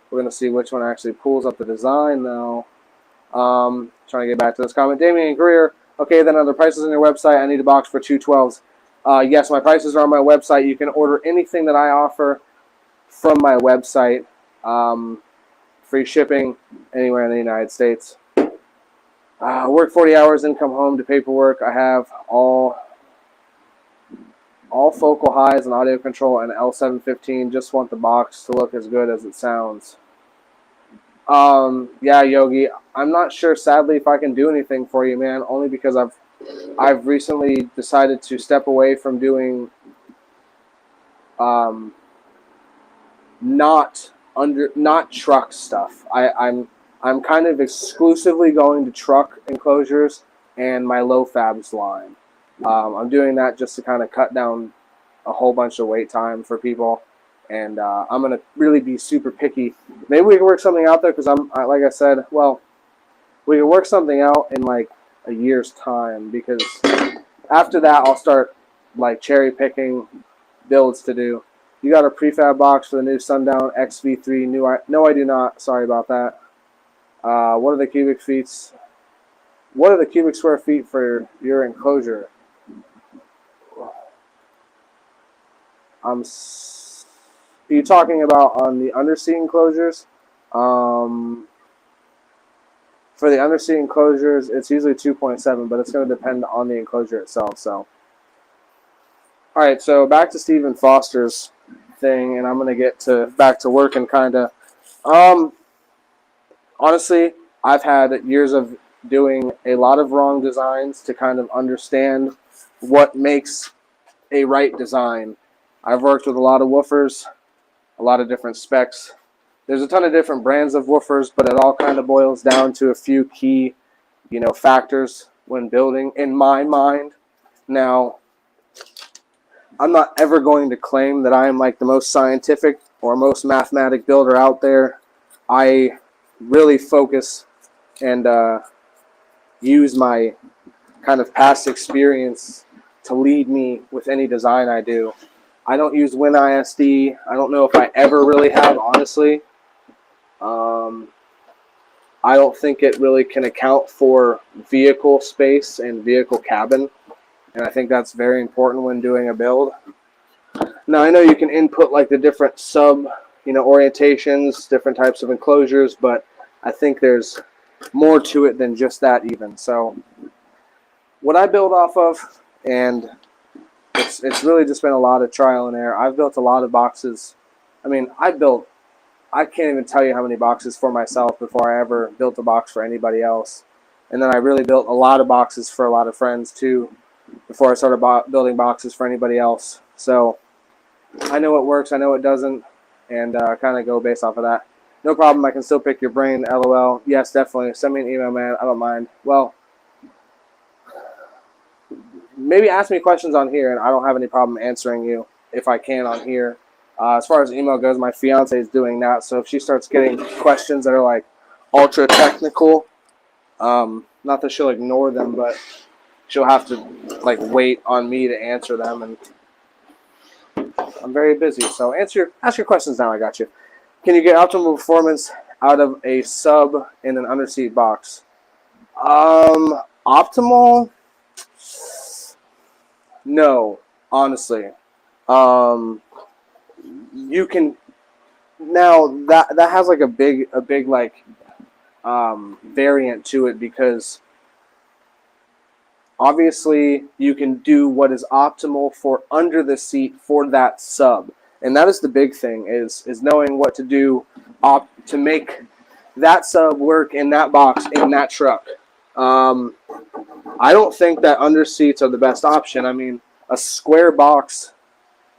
We're going to see which one actually pulls up the design now. Trying to get back to this comment. Damian Greer, okay, then are the prices on your website? I need a box for 212s. Yes, my prices are on my website. You can order anything that I offer from my website. Free shipping anywhere in the United States. Work 40 hours, then come home to paperwork. I have all focal highs and audio control and L715. Just want the box to look as good as it sounds. Yeah, Yogi, I'm not sure, sadly, if I can do anything for you, man, only because I've recently decided to step away from doing not truck stuff. I'm kind of exclusively going to truck enclosures and my low fabs line. I'm doing that just to kind of cut down a whole bunch of wait time for people, and I'm gonna really be super picky. Maybe we can work something out there, because like I said, well, we can work something out in like a year's time, because after that I'll start like cherry picking builds to do. You got a prefab box for the new Sundown XV3? No, I do not. Sorry about that. What are the cubic feet? What are the cubic square feet for your enclosure? Are you talking about on the underseat enclosures? For the underseat enclosures, it's usually 2.7, but it's going to depend on the enclosure itself. So, all right. So back to Stephen Foster's thing, and I'm going to get back to work and kind of. Honestly, I've had years of doing a lot of wrong designs to kind of understand what makes a right design. I've worked with a lot of woofers, a lot of different specs. There's a ton of different brands of woofers, but it all kind of boils down to a few key, factors when building, in my mind. Now, I'm not ever going to claim that I am like the most scientific or most mathematic builder out there. I really focus and use my kind of past experience to lead me with any design I do. I don't use WinISD. I don't know if I ever really have, honestly. I don't think it really can account for vehicle space and vehicle cabin, and I think that's very important when doing a build. Now, I know you can input like the different sub, orientations, different types of enclosures, but I think there's more to it than just that even. So what I build off of, and it's really just been a lot of trial and error. I've built a lot of boxes. I mean, I can't even tell you how many boxes for myself before I ever built a box for anybody else. And then I really built a lot of boxes for a lot of friends too before I started building boxes for anybody else. So I know what works, I know what doesn't, and kind of go based off of that. No problem, I can still pick your brain, LOL. Yes, definitely. Send me an email, man. I don't mind. Well, maybe ask me questions on here, and I don't have any problem answering you if I can on here. As far as email goes, my fiance is doing that, so if she starts getting questions that are like ultra technical, not that she'll ignore them, but she'll have to like wait on me to answer them, and I'm very busy. So ask your questions now. I got you. Can you get optimal performance out of a sub in an underseat box? Optimal? No, honestly. You can now that has like a big like variant to it, because obviously you can do what is optimal for under the seat for that sub, and that is the big thing, is knowing what to do to make that sub work in that box in that truck. I don't think that under seats are the best option. I mean, a square box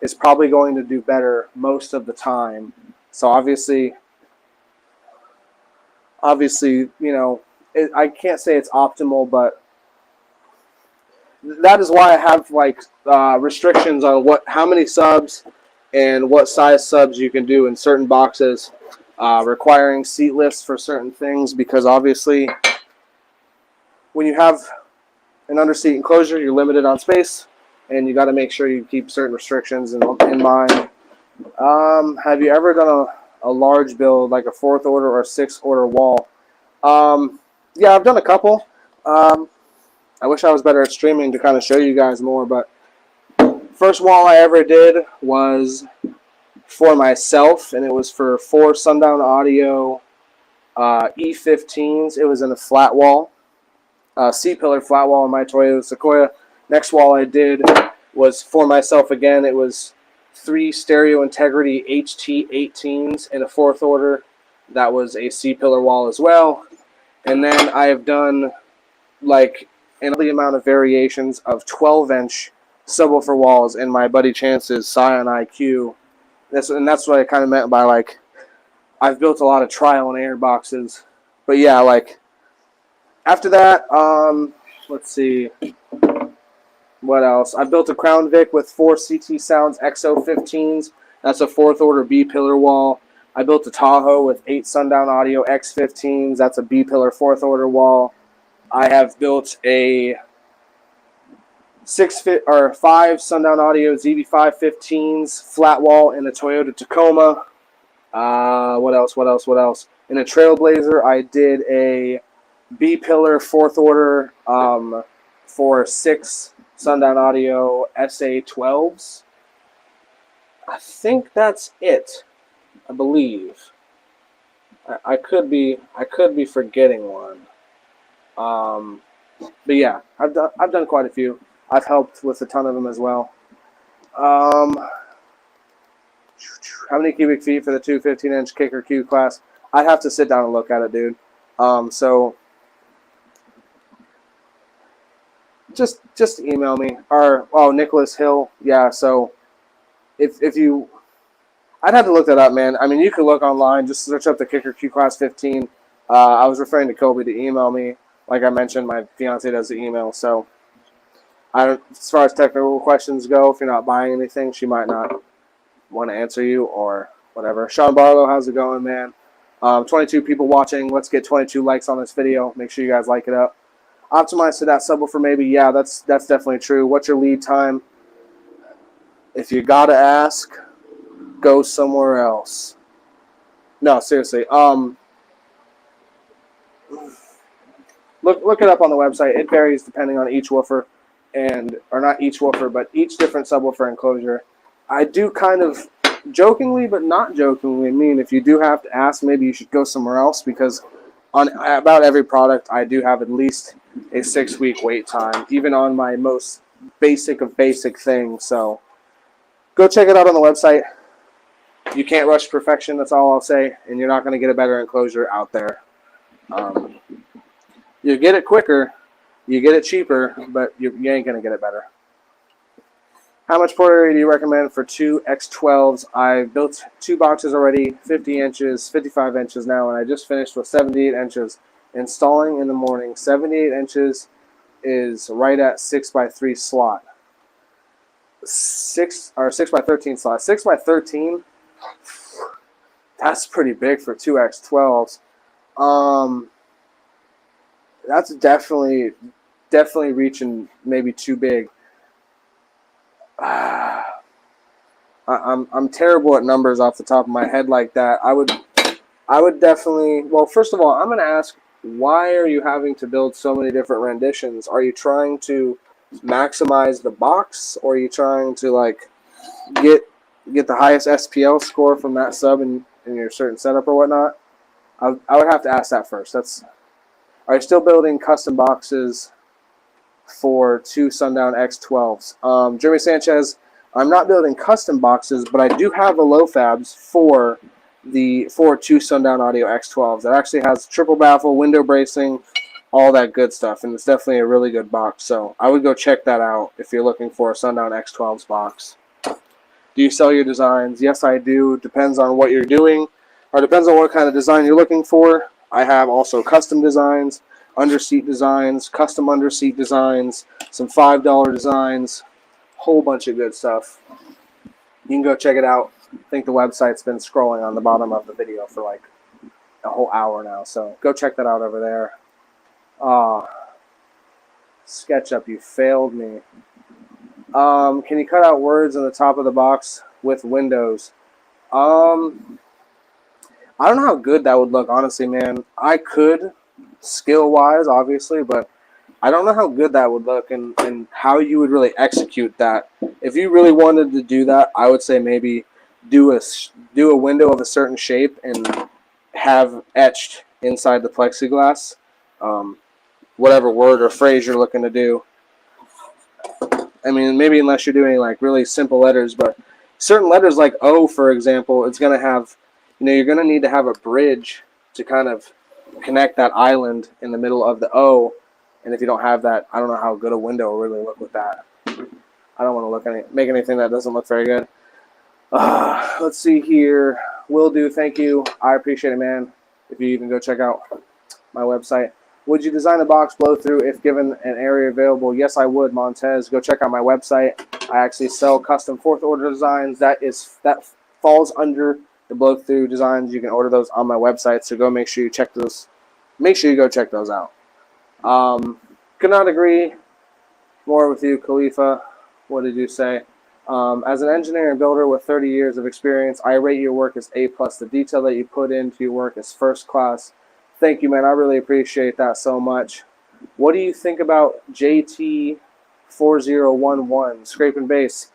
is probably going to do better most of the time. So obviously, you know, I can't say it's optimal, but that is why I have like restrictions on how many subs and what size subs you can do in certain boxes, requiring seat lifts for certain things, because obviously when you have an underseat enclosure, you're limited on space, and you got to make sure you keep certain restrictions in mind. Have you ever done a large build, like a 4th order or 6th order wall? Yeah, I've done a couple. I wish I was better at streaming to kind of show you guys more, but first wall I ever did was for myself, and it was for 4 Sundown Audio E15s. It was in a flat wall, C-pillar flat wall in my Toyota Sequoia. Next wall I did was for myself again. It was 3 Stereo Integrity HT18s in a 4th order. That was a C-pillar wall as well. And then I have done like an amount of variations of 12-inch subwoofer walls in my buddy Chance's Scion IQ. And that's what I kind of meant by like I've built a lot of trial and error boxes. But yeah, like after that, let's see. What else? I built a Crown Vic with 4 CT Sounds XO15s. That's a 4th order B-pillar wall. I built a Tahoe with 8 Sundown Audio X15s. That's a B-pillar 4th order wall. I have built a 5 Sundown Audio ZB515s flat wall in a Toyota Tacoma. What else? In a Trailblazer, I did a B-pillar 4th order for 6 Sundown Audio SA12s. I think that's it. I believe. I could be forgetting one. But yeah, I've done quite a few. I've helped with a ton of them as well. How many cubic feet for the 215-inch Kicker Q class? I'd have to sit down and look at it, dude. So just email me, or Nicholas Hill. Yeah, so if you, I'd have to look that up, man. I mean, you could look online, just search up the Kicker Q Class 15. I was referring to Kobe to email me. Like I mentioned, my fiance does the email, so as far as technical questions go, if you're not buying anything, she might not want to answer you or whatever. Sean Barlow, how's it going, man? 22 people watching. Let's get 22 likes on this video. Make sure you guys like it up. Optimize to that subwoofer, maybe. Yeah, that's definitely true. What's your lead time? If you gotta ask, go somewhere else. No, seriously. Look it up on the website. It varies depending on each woofer, or not each woofer, but each different subwoofer enclosure. I do kind of jokingly, but not jokingly, mean if you do have to ask, maybe you should go somewhere else, because on about every product, I do have at least a 6-week wait time, even on my most basic of basic things. So go check it out on the website. You can't rush perfection, that's all I'll say, and you're not going to get a better enclosure out there. You get it quicker, you get it cheaper, but you ain't going to get it better. How much port area do you recommend for 2 X12s? I built 2 boxes already, 50 inches, 55 inches now, and I just finished with 78 inches. Installing in the morning. 78 inches is right at 6x3 slot. 6x13 slot. 6x13. That's pretty big for 2x12s. That's definitely reaching maybe too big. I'm terrible at numbers off the top of my head like that. I would definitely. Well, first of all, I'm going to ask, why are you having to build so many different renditions? Are you trying to maximize the box, or are you trying to like get the highest SPL score from that sub in your certain setup or whatnot? I would have to ask that first. Are you still building custom boxes for 2 Sundown X12s? Jeremy Sanchez, I'm not building custom boxes, but I do have the low fabs for 2 Sundown Audio X12s. That actually has triple baffle, window bracing, all that good stuff, and it's definitely a really good box. So I would go check that out if you're looking for a Sundown X12s box. Do you sell your designs? Yes, I do. Depends on what you're doing, or depends on what kind of design you're looking for. I have also custom designs, underseat designs, custom underseat designs, some $5 designs, whole bunch of good stuff. You can go check it out. I think the website's been scrolling on the bottom of the video for like a whole hour now, so go check that out over there. SketchUp, you failed me. Can you cut out words in the top of the box with windows? I don't know how good that would look, honestly, man. I could, skill-wise, obviously, but I don't know how good that would look and how you would really execute that. If you really wanted to do that, I would say maybe do a window of a certain shape and have etched inside the plexiglass whatever word or phrase you're looking to do. I mean, maybe unless you're doing like really simple letters, but certain letters like O, for example, it's going to have, you're going to need to have a bridge to kind of connect that island in the middle of the O. And if you don't have that, I don't know how good a window will really look with that. I don't want to make anything that doesn't look very good. Let's see here. Will do. Thank you. I appreciate it, man. If you even go check out my website. Would you design a box blow through if given an area available? Yes, I would, Montez. Go check out my website. I actually sell custom 4th order designs. That falls under the blow through designs. You can order those on my website. So go make sure you check those. Make sure you go check those out. Could not agree more with you, Khalifa. What did you say? As an engineer and builder with 30 years of experience, I rate your work as A+. The detail that you put into your work is first class. Thank you, man. I really appreciate that so much. What do you think about JT4011 scraping bass?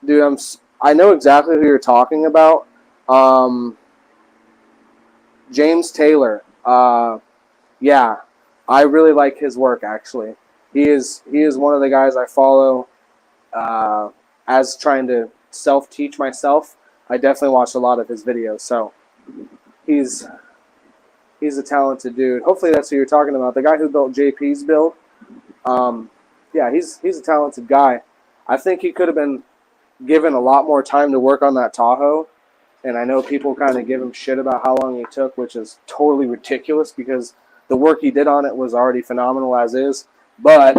Dude, I know exactly who you're talking about. James Taylor. Yeah, I really like his work, actually. He is one of the guys I follow as trying to self-teach myself. I definitely watch a lot of his videos, so he's a talented dude. Hopefully that's who you're talking about. The guy who built JP's build. Yeah, he's a talented guy. I think he could have been given a lot more time to work on that Tahoe. And I know people kind of give him shit about how long he took, which is totally ridiculous because the work he did on it was already phenomenal as is. But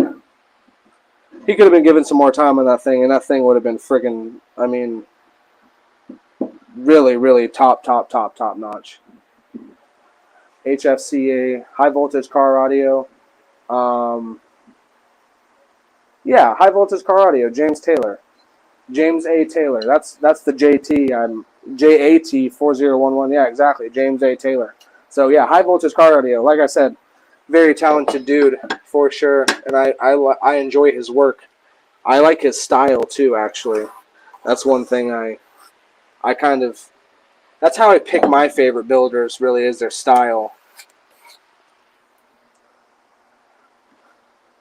he could have been given some more time on that thing, and that thing would have been friggin', I mean, really, really top notch. HFCA, high voltage car audio. Yeah, high voltage car audio, James Taylor. James A. Taylor. That's the JT. JAT4011. Yeah, exactly. James A. Taylor. So yeah, high voltage car audio. Like I said, very talented dude for sure, and I enjoy his work. I like his style too. Actually, that's one thing I kind of. That's how I pick my favorite builders. Really, is their style.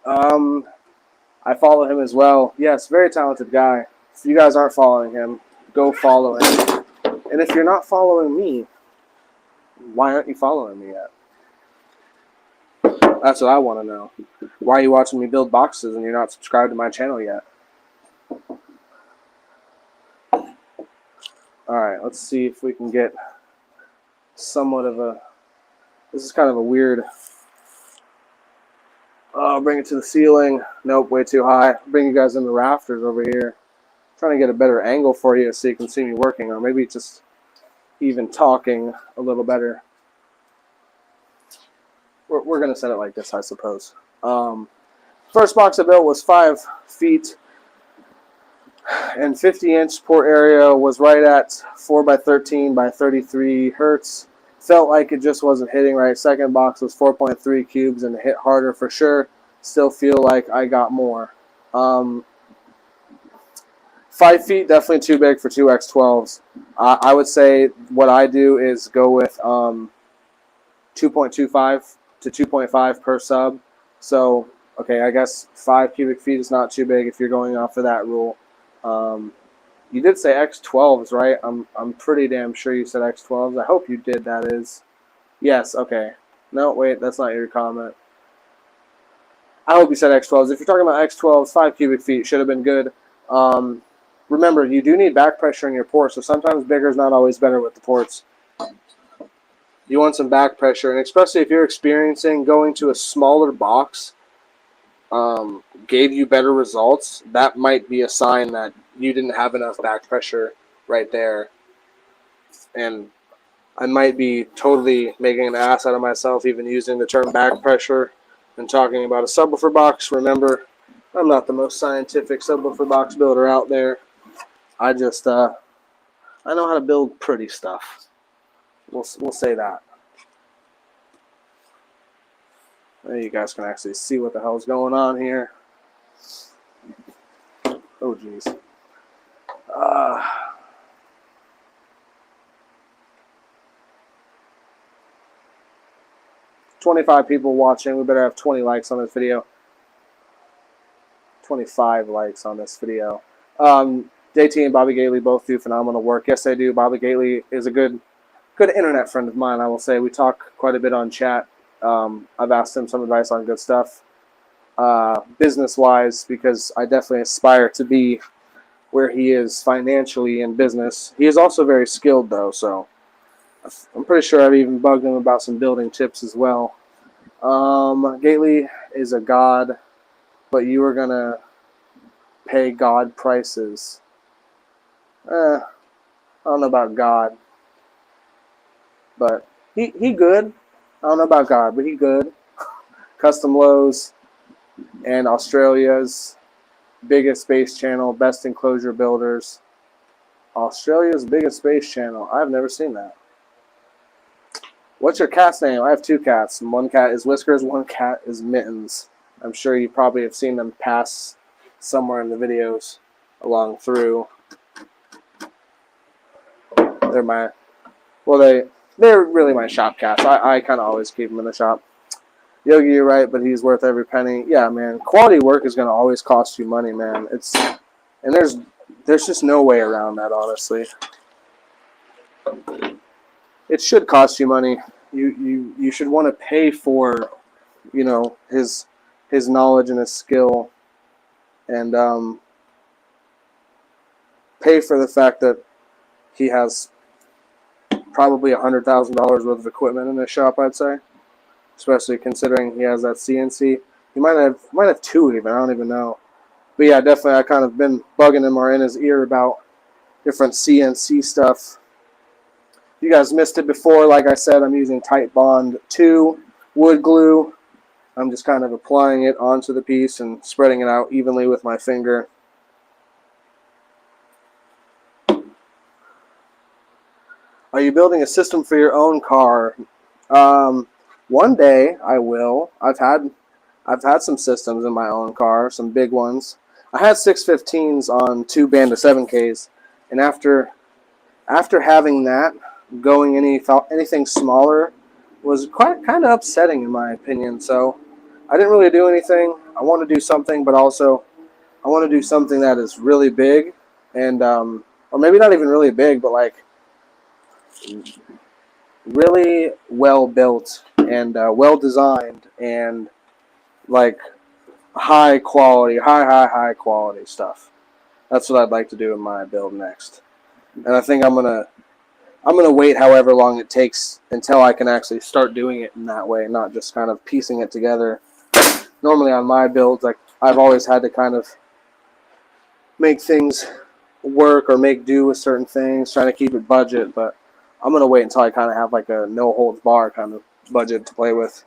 I follow him as well. Yes, very talented guy. If you guys aren't following him, go follow him. And if you're not following me, why aren't you following me yet? That's what I want to know. Why are you watching me build boxes and you're not subscribed to my channel yet? Alright, let's see if we can get somewhat of a... This is kind of a weird Oh, bring it to the ceiling. Nope, way too high. Bring you guys in the rafters over here. Trying to get a better angle for you so you can see me working, or maybe just even talking a little better. We're going to set it like this, I suppose. First box I built was 5 feet and 50-inch port area, was right at 4 by 13 by 33 hertz. Felt like it just wasn't hitting right. Second box was 4.3 cubes and it hit harder for sure. Still feel like I got more. 5 feet, definitely too big for 2x12s. I would say what I do is go with 2.25 to 2.5 per sub. So, okay, I guess 5 cubic feet is not too big if you're going off of that rule. You did say X12s, right? I'm pretty damn sure you said X12s. I hope you did, that is. Yes, okay. No, wait, that's not your comment. I hope you said X12s. If you're talking about X12s, 5 cubic feet should have been good. Remember, you do need back pressure in your ports, so sometimes bigger is not always better with the ports. You want some back pressure, and especially if you're experiencing going to a smaller box gave you better results, that might be a sign that you didn't have enough back pressure right there. And I might be totally making an ass out of myself even using the term back pressure and talking about a subwoofer box. Remember, I'm not the most scientific subwoofer box builder out there. I just, I know how to build pretty stuff. We'll say that. There you guys can actually see what the hell's going on here. Oh, jeez. 25 people watching. We better have 20 likes on this video. 25 likes on this video. JT and Bobby Gately both do phenomenal work. Yes, they do. Bobby Gately is a good internet friend of mine, I will say. We talk quite a bit on chat. I've asked him some advice on good stuff, business-wise, because I definitely aspire to be where he is financially in business. He is also very skilled, though, so I'm pretty sure I've even bugged him about some building tips as well. Gately is a god, but you are going to pay god prices. I don't know about God, but he good. I don't know about God, but he good. Customlowz and Australia's biggest space channel, best enclosure builders. Australia's biggest space channel. I've never seen that. What's your cat's name? I have 2 cats. One cat is Whiskers, one cat is Mittens. I'm sure you probably have seen them pass somewhere in the videos along through. They're really my shop cats. I kind of always keep them in the shop. Yogi, you're right, but he's worth every penny. Yeah, man. Quality work is going to always cost you money, man. And there's just no way around that, honestly. It should cost you money. You should want to pay for, you know, his knowledge and his skill, and pay for the fact that he has probably $100,000 worth of equipment in his shop, I'd say. Especially considering he has that CNC. He might have 2 even, I don't even know. But yeah, definitely I kind of been bugging him or in his ear about different CNC stuff. You guys missed it before. Like I said, I'm using Tight Bond 2 wood glue. I'm just kind of applying it onto the piece and spreading it out evenly with my finger. Are you building a system for your own car? One day I will. I've had some systems in my own car, some big ones. I had 615s on 2 Banda 7Ks, and after having that, going anything smaller was kind of upsetting in my opinion. So I didn't really do anything. I want to do something, but also I want to do something that is really big, and or maybe not even really big, but like really well built and well designed and like high quality stuff. That's what I'd like to do in my build next. And I think I'm gonna wait however long it takes until I can actually start doing it in that way, not just kind of piecing it together normally on my builds, like I've always had to kind of make things work or make do with certain things, trying to keep it budget, but I'm going to wait until I kind of have like a no-holds-bar kind of budget to play with.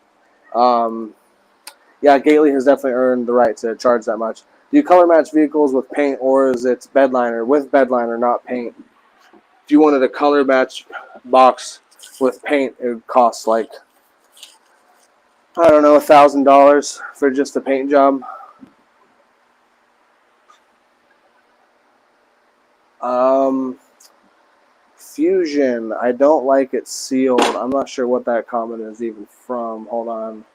Yeah, Gately has definitely earned the right to charge that much. Do you color match vehicles with paint, or is it bedliner? With bedliner, not paint. If you wanted a color match box with paint, it would cost like, I don't know, $1,000 for just a paint job. Fusion, I don't like it sealed. I'm not sure what that comment is even from. Hold on.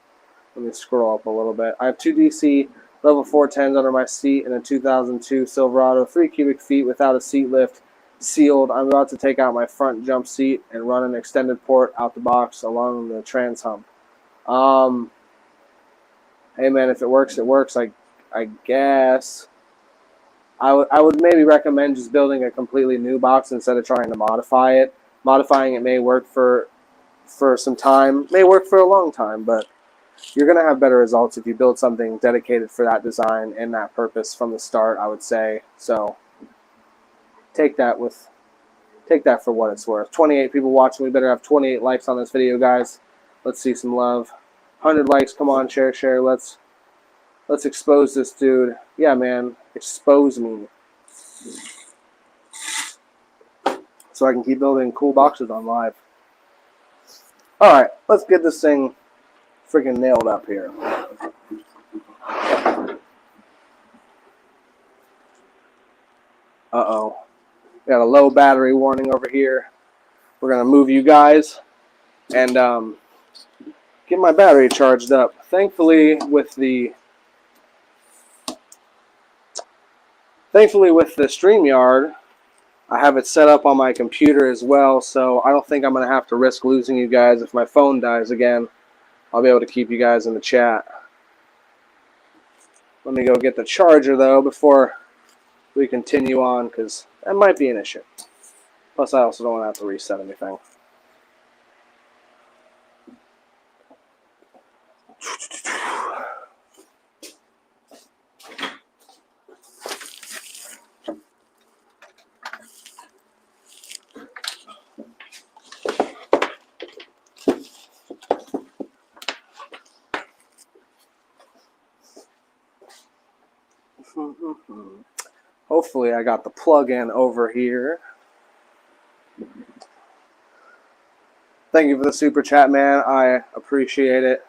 Let me scroll up a little bit. I have 2 DC level 410s under my seat and a 2002 Silverado, 3 cubic feet without a seat lift, sealed. I'm about to take out my front jump seat and run an extended port out the box along the trans hump. Hey man, if it works, it works. I guess. I would maybe recommend just building a completely new box instead of trying to modify it. Modifying it may work for some time, may work for a long time, but you're going to have better results if you build something dedicated for that design and that purpose from the start, I would say. So take that for what it's worth. 28 people watching. We better have 28 likes on this video, guys. Let's see some love. 100 likes. Come on, share. Let's expose this dude. Yeah, man. Expose me. So I can keep building cool boxes on live. Alright, let's get this thing freaking nailed up here. Uh-oh. Got a low battery warning over here. We're going to move you guys and get my battery charged up. Thankfully, with the StreamYard, I have it set up on my computer as well, so I don't think I'm going to have to risk losing you guys if my phone dies again. I'll be able to keep you guys in the chat. Let me go get the charger, though, before we continue on, because that might be an issue. Plus, I also don't want to have to reset anything. Hopefully I got the plug-in over here. Thank you for the super chat, man. I appreciate it.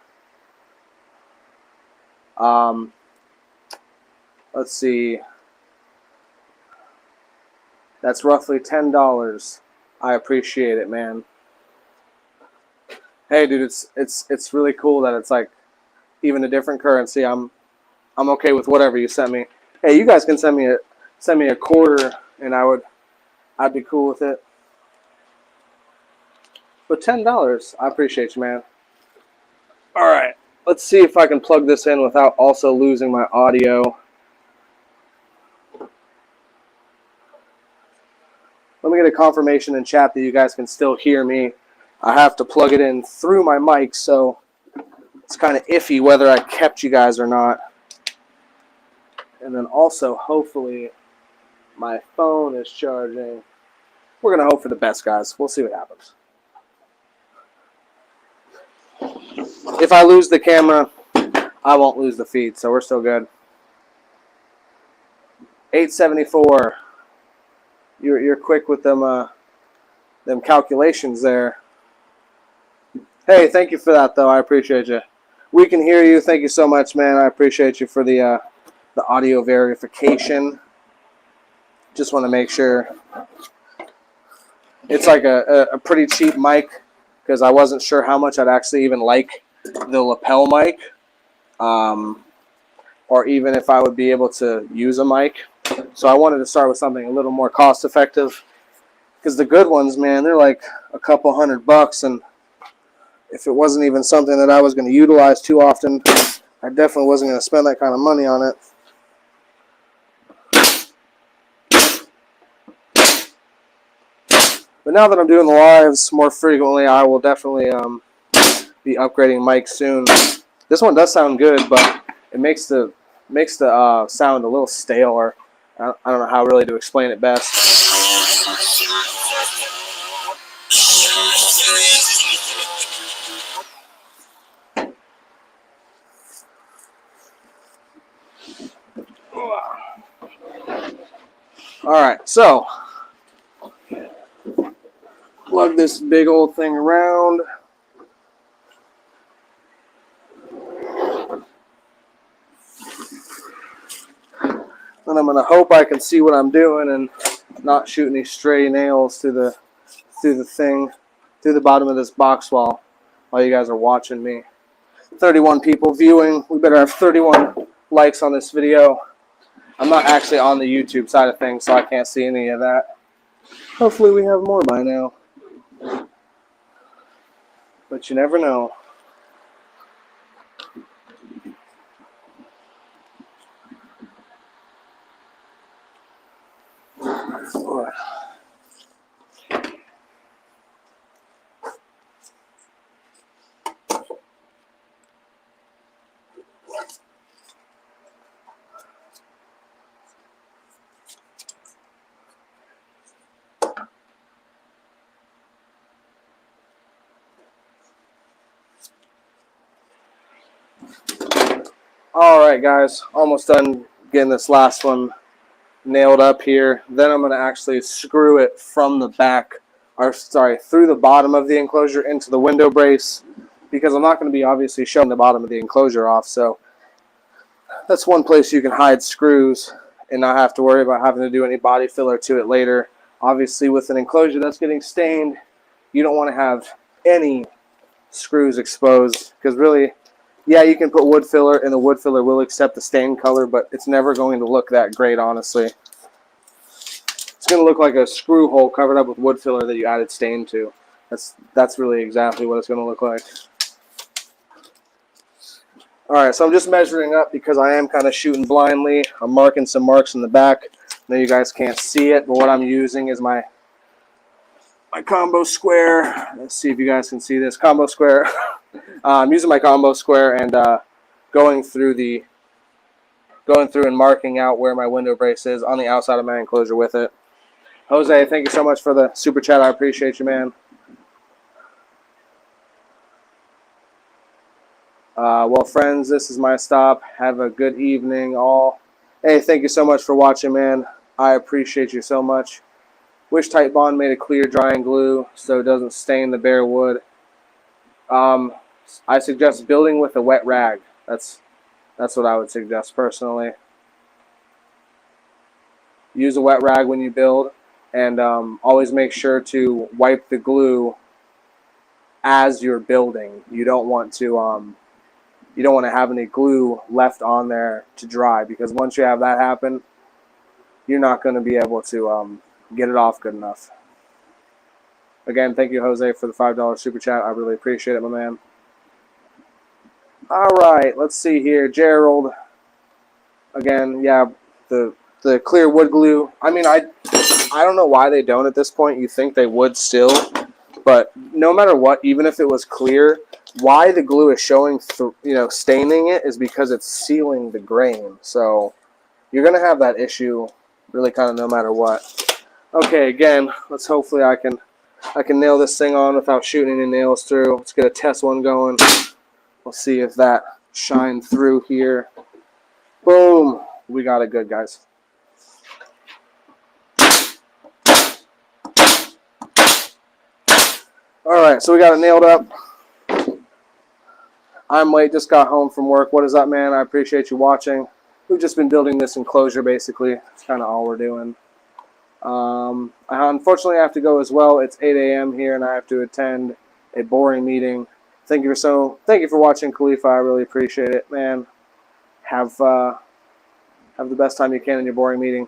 Let's see. That's roughly $10. I appreciate it, man. Hey, dude, it's really cool that it's like even a different currency. I'm okay with whatever you sent me. Hey, you guys can send me a quarter, and I'd be cool with it. But $10, I appreciate you, man. All right, let's see if I can plug this in without also losing my audio. Let me get a confirmation in chat that you guys can still hear me. I have to plug it in through my mic, so it's kind of iffy whether I kept you guys or not. And then also, hopefully, my phone is charging. We're going to hope for the best, guys. We'll see what happens. If I lose the camera, I won't lose the feed, so we're still good. 874. You're quick with them calculations there. Hey, thank you for that, though. I appreciate you. We can hear you. Thank you so much, man. I appreciate you for the audio verification. Just want to make sure. It's like a pretty cheap mic because I wasn't sure how much I'd actually even like the lapel mic, or even if I would be able to use a mic. So I wanted to start with something a little more cost effective because the good ones, man, they're like a couple $100, and if it wasn't even something that I was going to utilize too often, I definitely wasn't going to spend that kind of money on it. But now that I'm doing the lives more frequently, I will definitely be upgrading mics soon. This one does sound good, but it makes the sound a little stale, or I don't know how really to explain it best. All right, so plug this big old thing around. And I'm gonna hope I can see what I'm doing and not shoot any stray nails through the thing, through the bottom of this box while you guys are watching me. 31 people viewing. We better have 31 likes on this video. I'm not actually on the YouTube side of things, so I can't see any of that. Hopefully we have more by now. But you never know. Alright guys, almost done getting this last one nailed up here. Then I'm going to actually screw it from the back, or sorry, through the bottom of the enclosure into the window brace, because I'm not going to be obviously showing the bottom of the enclosure off. So that's one place you can hide screws and not have to worry about having to do any body filler to it later. Obviously with an enclosure that's getting stained, you don't want to have any screws exposed, because really, yeah, you can put wood filler, and the wood filler will accept the stain color, but it's never going to look that great, honestly. It's going to look like a screw hole covered up with wood filler that you added stain to. That's really exactly what it's going to look like. Alright, so I'm just measuring up because I am kind of shooting blindly. I'm marking some marks in the back. I know you guys can't see it, but what I'm using is my combo square. Let's see if you guys can see this. Combo square. I'm using my combo square and going through and marking out where my window brace is on the outside of my enclosure with it. Jose, thank you so much for the super chat. I appreciate you, man. Well, friends, this is my stop. Have a good evening, all. Hey, thank you so much for watching, man. I appreciate you so much. Wish Titebond made a clear drying glue so it doesn't stain the bare wood. I suggest building with a wet rag. That's what I would suggest personally. Use a wet rag when you build, and always make sure to wipe the glue as you're building. You don't want to have any glue left on there to dry, because once you have that happen, you're not going to be able to get it off good enough. Again, thank you, Jose, for the $5 super chat. I really appreciate it, my man. All right, let's see here. Gerald, again, yeah, the clear wood glue. I mean, I don't know why they don't at this point. You think they would still, but no matter what, even if it was clear, why the glue is showing through, staining it, is because it's sealing the grain. So you're gonna have that issue, really, kind of no matter what. Okay, again, let's hopefully I can nail this thing on without shooting any nails through. Let's get a test one going. We'll see if that shined through here. Boom! We got it good, guys. Alright, so we got it nailed up. I'm late, just got home from work. What is up, man? I appreciate you watching. We've just been building this enclosure, basically. That's kind of all we're doing. Unfortunately, I have to go as well. It's 8 a.m. here, and I have to attend a boring meeting. Thank you for watching, Khalifa. I really appreciate it, man. Have the best time you can in your boring meeting.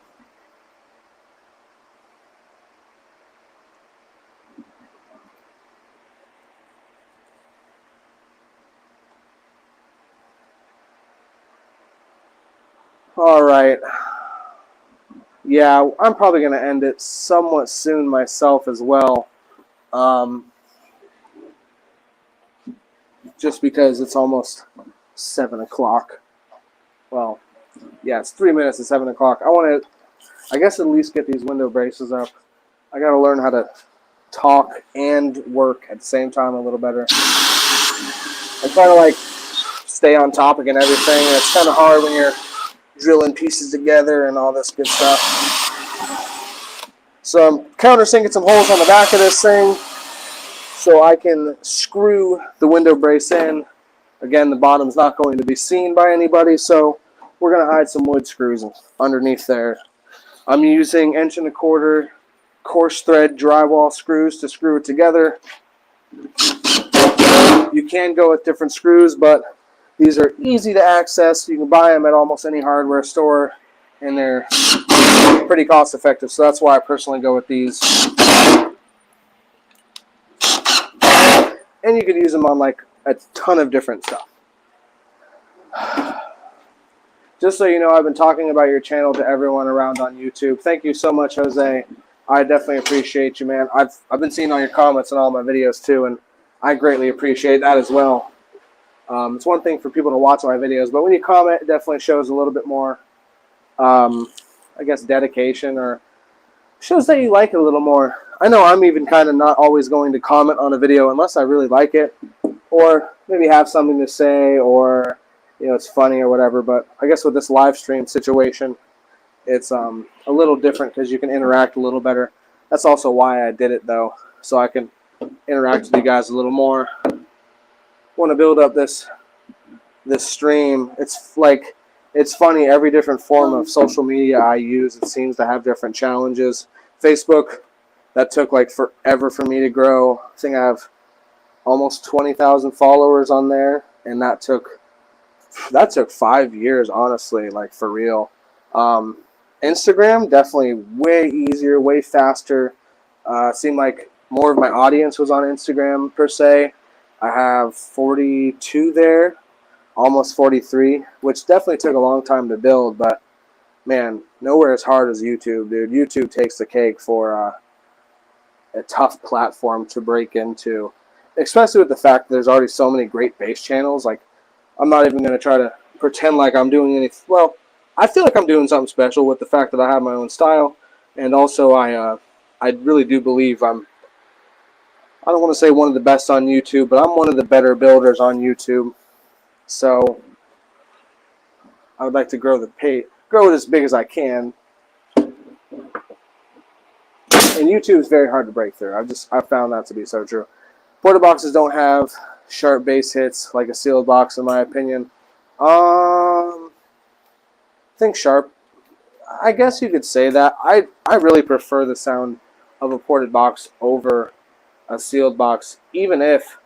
All right. Yeah, I'm probably going to end it somewhat soon myself as well. Just because it's almost 7 o'clock. well, yeah, it's 3 minutes to 7 o'clock. I want to, I guess, at least get these window braces up. I got to learn how to talk and work at the same time a little better. I'm trying to like stay on topic and everything. It's kind of hard when you're drilling pieces together and all this good stuff. So I'm countersinking some holes on the back of this thing so I can screw the window brace in. Again, the bottom's not going to be seen by anybody, so we're going to hide some wood screws underneath there. I'm using 1¼ coarse thread drywall screws to screw it together. You can go with different screws, but these are easy to access. You can buy them at almost any hardware store, and they're pretty cost effective, so that's why I personally go with these. And you can use them on like a ton of different stuff. Just so you know, I've been talking about your channel to everyone around on YouTube. Thank you so much, Jose. I definitely appreciate you, man. I've been seeing all your comments on all my videos too, and I greatly appreciate that as well. It's one thing for people to watch my videos, but when you comment, it definitely shows a little bit more, I guess, dedication, or shows that you like it a little more. I know I'm even kind of not always going to comment on a video unless I really like it, or maybe have something to say, or you know, it's funny or whatever. But I guess with this live stream situation, it's a little different because you can interact a little better. That's also why I did it, though, so I can interact with you guys a little more. Want to build up this stream. It's like, it's funny, every different form of social media I use, it seems to have different challenges. Facebook, that took like forever for me to grow. I think I have almost 20,000 followers on there, and that took 5 years, honestly, like for real. Instagram, definitely way easier, way faster. Seemed like more of my audience was on Instagram per se. I have 42 there, almost 43, which definitely took a long time to build, but man, nowhere as hard as YouTube, dude. YouTube takes the cake for a tough platform to break into, especially with the fact that there's already so many great bass channels. Like, I'm not even going to try to pretend like I'm doing anything. Well, I feel like I'm doing something special with the fact that I have my own style, and also I really do believe I don't want to say one of the best on YouTube, but I'm one of the better builders on YouTube. So I would like to grow it as big as I can. And YouTube is very hard to break through. I've found that to be so true. Porta boxes don't have sharp bass hits like a sealed box, in my opinion. Think sharp. I guess you could say that. I really prefer the sound of a ported box over a sealed box, even if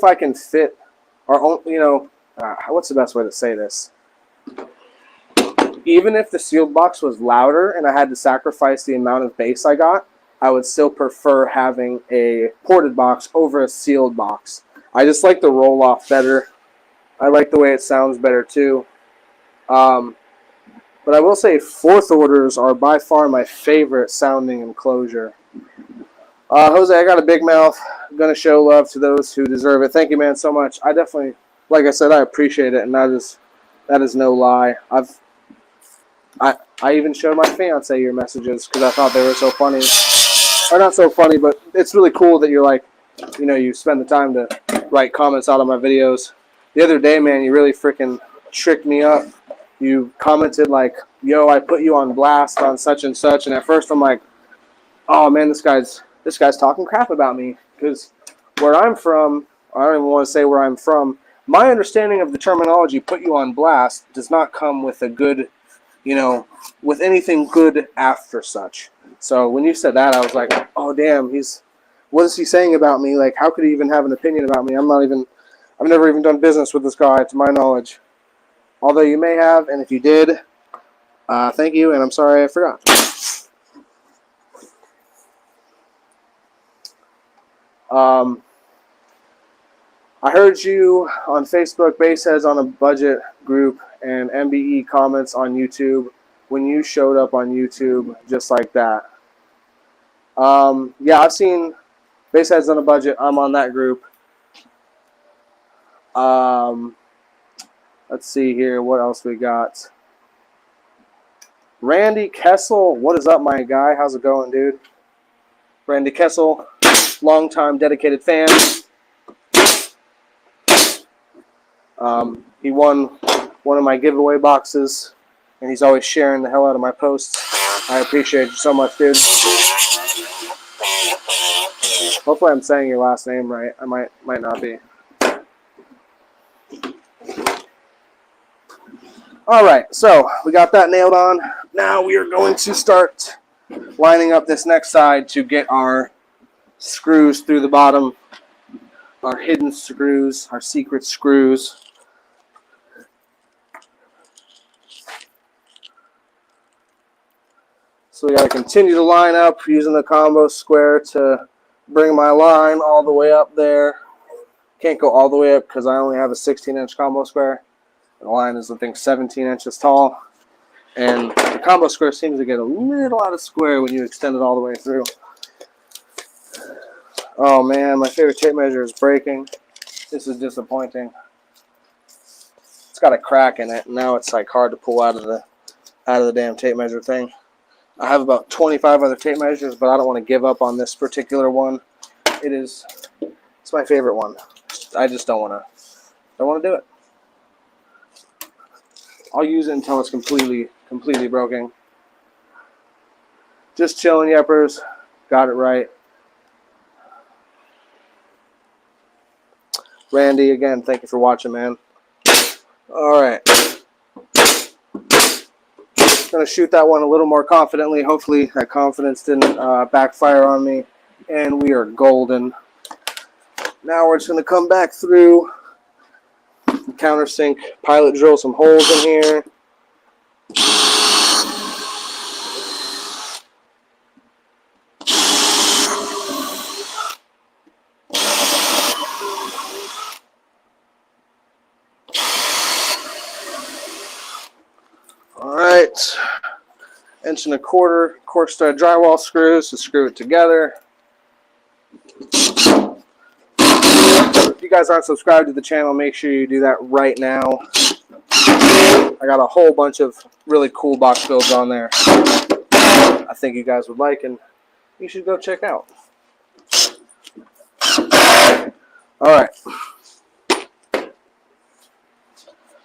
I can fit, or you know, what's the best way to say this? Even if the sealed box was louder and I had to sacrifice the amount of bass I got, I would still prefer having a ported box over a sealed box. I just like the roll off better. I like the way it sounds better too. But I will say fourth orders are by far my favorite sounding enclosure. Jose, I got a big mouth. I'm going to show love to those who deserve it. Thank you, man, so much. I definitely, like I said, I appreciate it, and that is no lie. I even showed my fiance your messages because I thought they were so funny. Or not so funny, but it's really cool that you're like, you know, you spend the time to write comments out on my videos. The other day, man, you really freaking tricked me up. You commented like, yo, I put you on blast on such and such, and at first I'm like, oh man, this guy's talking crap about me, because where I'm from, I don't even want to say where I'm from, my understanding of the terminology put you on blast does not come with a good, you know, with anything good after such. So when you said that, I was like, oh damn, what is he saying about me? Like, how could he even have an opinion about me? I've never even done business with this guy, to my knowledge. Although you may have, and if you did, thank you, and I'm sorry I forgot. I heard you on Facebook, Bassheads on a Budget group, and MBE comments on YouTube when you showed up on YouTube just like that. Yeah, I've seen Bassheads on a Budget. I'm on that group. Let's see here. What else we got? Randy Kessel. What is up, my guy? How's it going, dude? Randy Kessel, longtime dedicated fan. He won one of my giveaway boxes, and he's always sharing the hell out of my posts. I appreciate you so much, dude. Hopefully I'm saying your last name right. I might not be. Alright, so we got that nailed on. Now we are going to start lining up this next side to get our screws through the bottom. Our hidden screws, our secret screws. So we got to continue to line up using the combo square to bring my line all the way up there. Can't go all the way up because I only have a 16-inch combo square. The line is, I think, 17 inches tall. And the combo square seems to get a little out of square when you extend it all the way through. Oh man, my favorite tape measure is breaking. This is disappointing. It's got a crack in it, and now it's like hard to pull out of the damn tape measure thing. I have about 25 other tape measures, but I don't want to give up on this particular one. It's my favorite one. I just don't want to do it. I'll use it until it's completely broken. Just chilling, Yeppers. Got it right. Randy, again, thank you for watching, man. All right. Going to shoot that one a little more confidently. Hopefully that confidence didn't backfire on me. And we are golden. Now we're just going to come back through, countersink, pilot drill some holes in here. Alright, 1 1/4 cork stud drywall screws to screw it together. If you guys aren't subscribed to the channel, make sure you do that right now. I got a whole bunch of really cool box builds on there I think you guys would like, and you should go check out. Alright.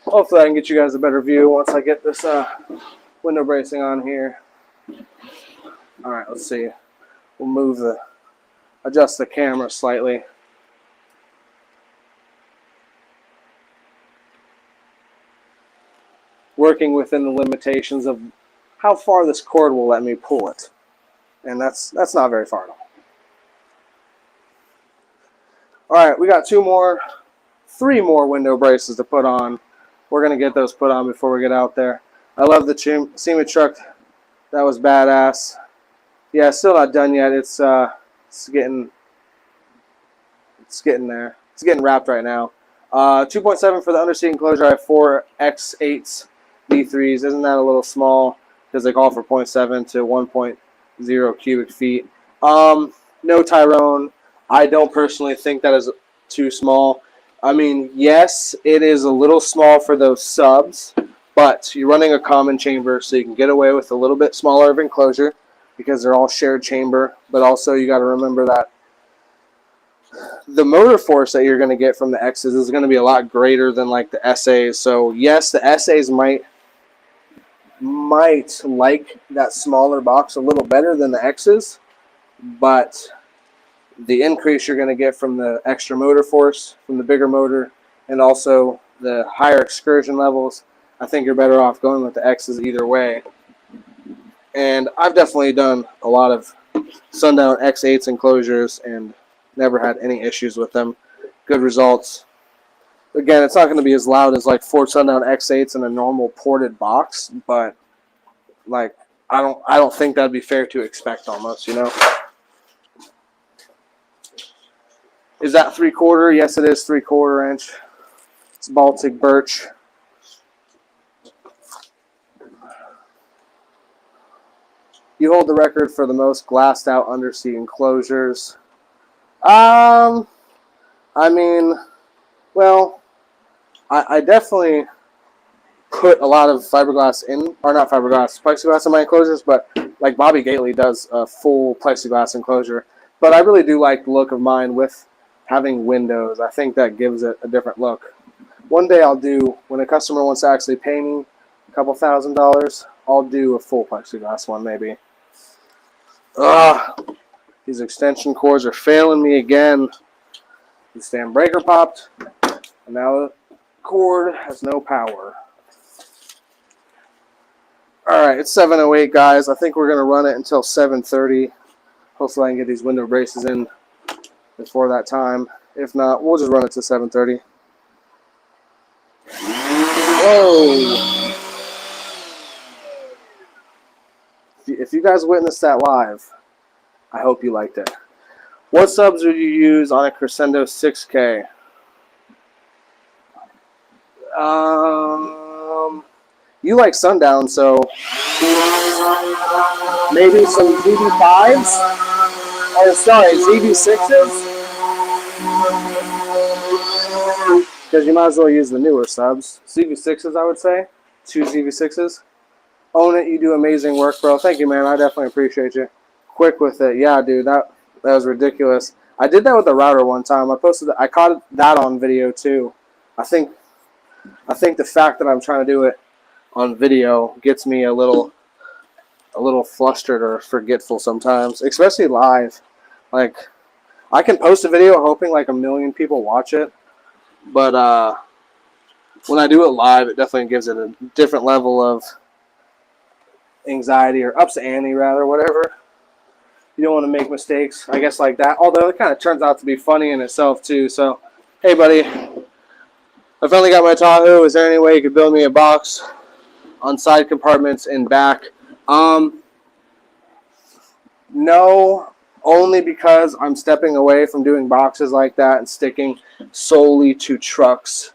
Hopefully I can get you guys a better view once I get this window bracing on here. Alright, let's see. We'll adjust the camera slightly. Working within the limitations of how far this cord will let me pull it. And that's not very far at all. Alright, we got 3 more window braces to put on. We're going to get those put on before we get out there. I love the SEMA truck. That was badass. Yeah, it's still not done yet. It's getting there. It's getting wrapped right now. 2.7 for the underseat enclosure. I have 4 X8s V3s. Isn't that a little small? Because they call for 0.7 to 1.0 cubic feet. No Tyrone. I don't personally think that is too small. I mean, yes, it is a little small for those subs, but you're running a common chamber, so you can get away with a little bit smaller of enclosure because they're all shared chamber. But also, you got to remember that the motor force that you're going to get from the X's is going to be a lot greater than like the SAs. So yes, the SAs might like that smaller box a little better than the X's, but the increase you're going to get from the extra motor force, from the bigger motor, and also the higher excursion levels, I think you're better off going with the X's either way. And I've definitely done a lot of Sundown X8s enclosures and never had any issues with them. Good results. Again, it's not going to be as loud as like 4 Sundown X8s in a normal ported box, but like I don't think that'd be fair to expect almost, you know. Is that 3/4? Yes, it is 3/4 inch. It's Baltic birch. You hold the record for the most glassed out underseat enclosures. I mean, well, I definitely put a lot of fiberglass in, or not fiberglass, plexiglass in my enclosures, but like Bobby Gately does a full plexiglass enclosure. But I really do like the look of mine with having windows. I think that gives it a different look. One day I'll do, when a customer wants to actually pay me a couple $1,000s, I'll do a full plexiglass one maybe. Ugh, these extension cords are failing me again. The stand breaker popped, and now the cord has no power. Alright, it's 7:08, guys. I think we're going to run it until 7:30. Hopefully I can get these window braces in before that time. If not, we'll just run it to 7:30. Whoa! If you guys witnessed that live, I hope you liked it. What subs would you use on a Crescendo 6K? You like Sundown, so maybe some ZB5s? Or sorry, ZB6s? Because you might as well use the newer subs. ZV6s, I would say. 2 ZV6s. Own it. You do amazing work, bro. Thank you, man. I definitely appreciate you. Quick with it. Yeah, dude. That was ridiculous. I did that with the router one time. I caught that on video, too. I think the fact that I'm trying to do it on video gets me a little flustered or forgetful sometimes. Especially live. Like, I can post a video hoping like 1 million people watch it. But when I do it live, it definitely gives it a different level of anxiety, or ups the ante, rather, whatever. You don't want to make mistakes, I guess, like that. Although it kind of turns out to be funny in itself, too. So, hey, buddy, I finally got my Tahoe. Is there any way you could build me a box on side compartments and back? No. Only because I'm stepping away from doing boxes like that and sticking solely to trucks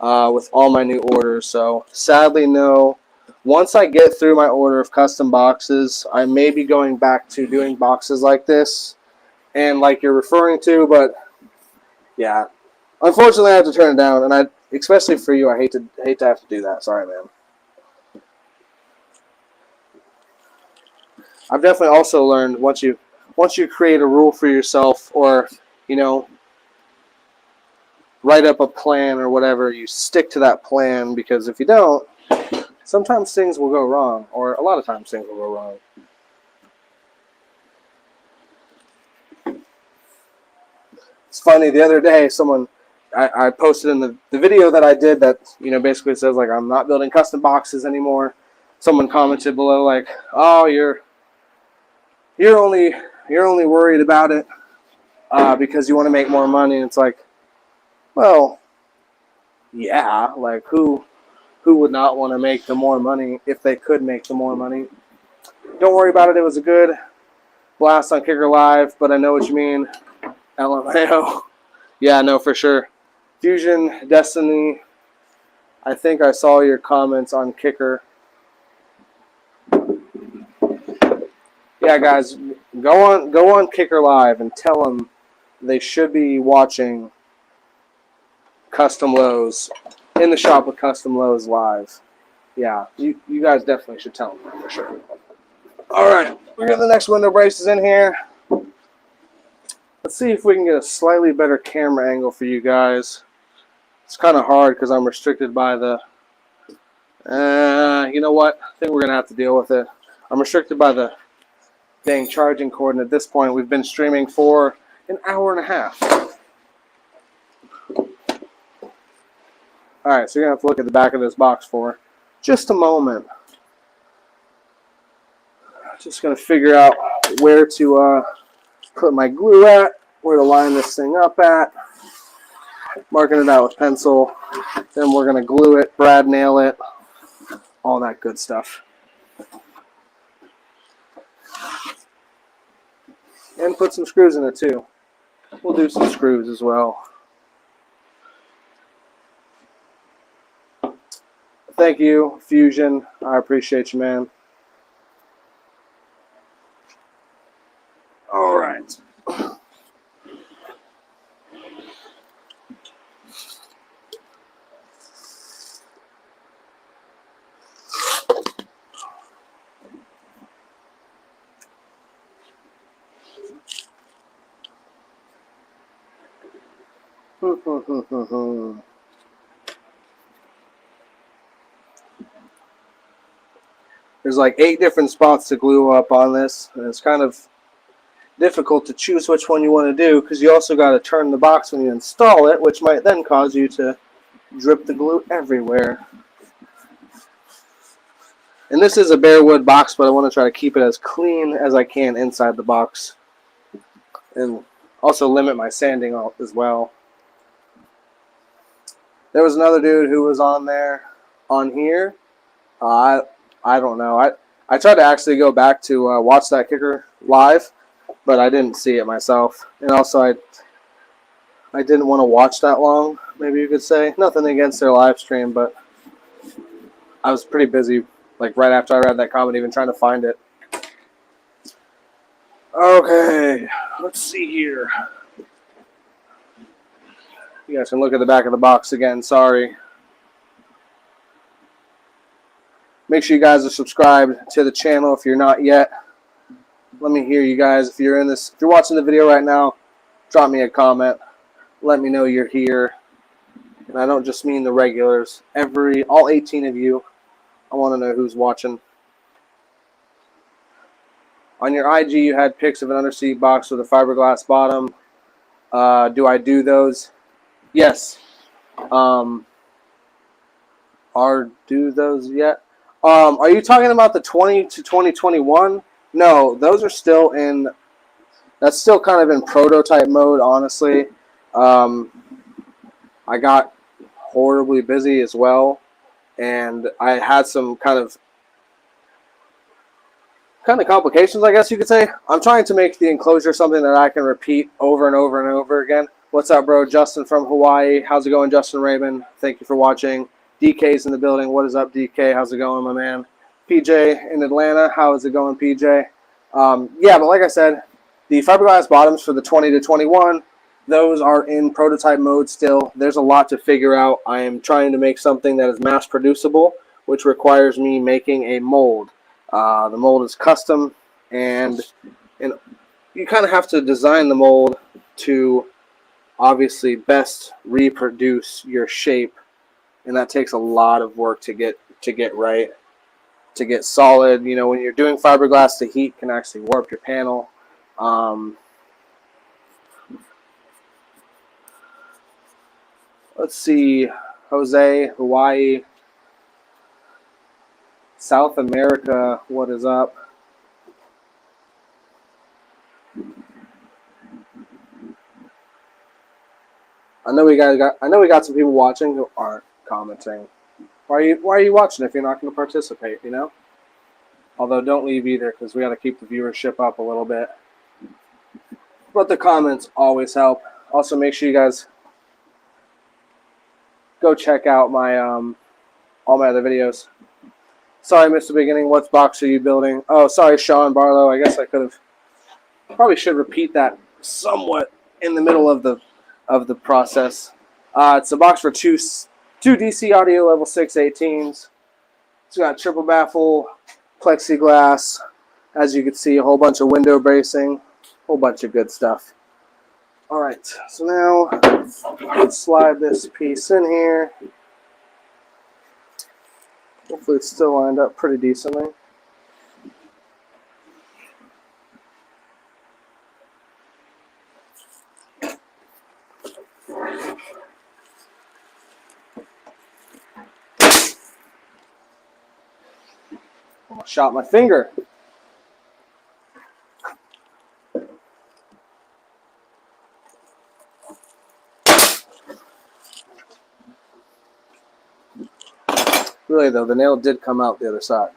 with all my new orders. So sadly, no. Once I get through my order of custom boxes, I may be going back to doing boxes like this and like you're referring to. But yeah, unfortunately, I have to turn it down, and especially for you, I hate to have to do that. Sorry, man. I've definitely also learned once you create a rule for yourself, or, you know, write up a plan or whatever, you stick to that plan, because if you don't, sometimes things will go wrong, or a lot of times things will go wrong. It's funny, the other day, I posted in the video that I did that, you know, basically says, like, I'm not building custom boxes anymore. Someone commented below, like, oh, you're only worried about it because you want to make more money. And it's like, well, yeah, like who would not want to make the more money if they could make the more money? Don't worry about it. It was a good blast on Kicker Live, but I know what you mean. LMAO. Yeah, no, for sure. Fusion, Destiny, I think I saw your comments on Kicker. Yeah, guys, go on Kicker Live and tell them they should be watching Customlowz in the shop with Customlowz live. Yeah, you guys definitely should tell them that for sure. All right, we got the next window braces in here. Let's see if we can get a slightly better camera angle for you guys. It's kind of hard because I'm restricted by the. You know what? I think we're gonna have to deal with it. I'm restricted by the dang charging cord, and at this point we've been streaming for an hour and a half. Alright, so you're going to have to look at the back of this box for just a moment. Just going to figure out where to put my glue at, where to line this thing up at. Marking it out with pencil. Then we're going to glue it, brad nail it, all that good stuff. And put some screws in it too. We'll do some screws as well. Thank you, Fusion. I appreciate you, man. All right. There's like 8 different spots to glue up on this, and it's kind of difficult to choose which one you want to do because you also got to turn the box when you install it, which might then cause you to drip the glue everywhere. And this is a bare wood box, but I want to try to keep it as clean as I can inside the box, and also limit my sanding as well. There was another dude who was on here. I don't know. I tried to actually go back to watch that kicker live, but I didn't see it myself. And also, I didn't want to watch that long, maybe you could say. Nothing against their live stream, but I was pretty busy, like right after I read that comment, even trying to find it. Okay, let's see here. You guys can look at the back of the box again, sorry. Make sure you guys are subscribed to the channel if you're not yet. Let me hear you guys. If you're watching the video right now, drop me a comment. Let me know you're here. And I don't just mean the regulars. All 18 of you, I want to know who's watching. On your IG, you had pics of an underseat box with a fiberglass bottom. Do I do those? Yes. Do those yet? Are you talking about the 20 to 2021? No, those are still in. That's still kind of in prototype mode, honestly. I got horribly busy as well, and I had some kind of complications, I guess you could say. I'm trying to make the enclosure something that I can repeat over and over and over again. What's up, bro? Justin from Hawaii. How's it going, Justin Raven? Thank you for watching. DK's in the building. What is up, DK? How's it going, my man? PJ in Atlanta. How is it going, PJ? Yeah, but like I said, the fiberglass bottoms for the 20 to 21, those are in prototype mode still. There's a lot to figure out. I am trying to make something that is mass producible, which requires me making a mold. The mold is custom, and you kind of have to design the mold to obviously best reproduce your shape, and that takes a lot of work to get right, to get solid. You know, when you're doing fiberglass, the heat can actually warp your panel. Let's see, Jose, Hawaii, South America, what is up? I know we got some people watching who aren't commenting. Why are you watching if you're not going to participate, you know? Although don't leave either, because we got to keep the viewership up a little bit. But the comments always help. Also, make sure you guys go check out my all my other videos. Sorry, I missed the beginning. What box are you building? Oh, sorry, Sean Barlow. I guess I could have. Probably should repeat that somewhat in the middle of the process. It's a box for two DC audio level 6 18s. It's got triple baffle, plexiglass. As you can see, a whole bunch of window bracing, a whole bunch of good stuff. All right, so now let's slide this piece in here. Hopefully it's still lined up pretty decently. Shot my finger. Really though, the nail did come out the other side.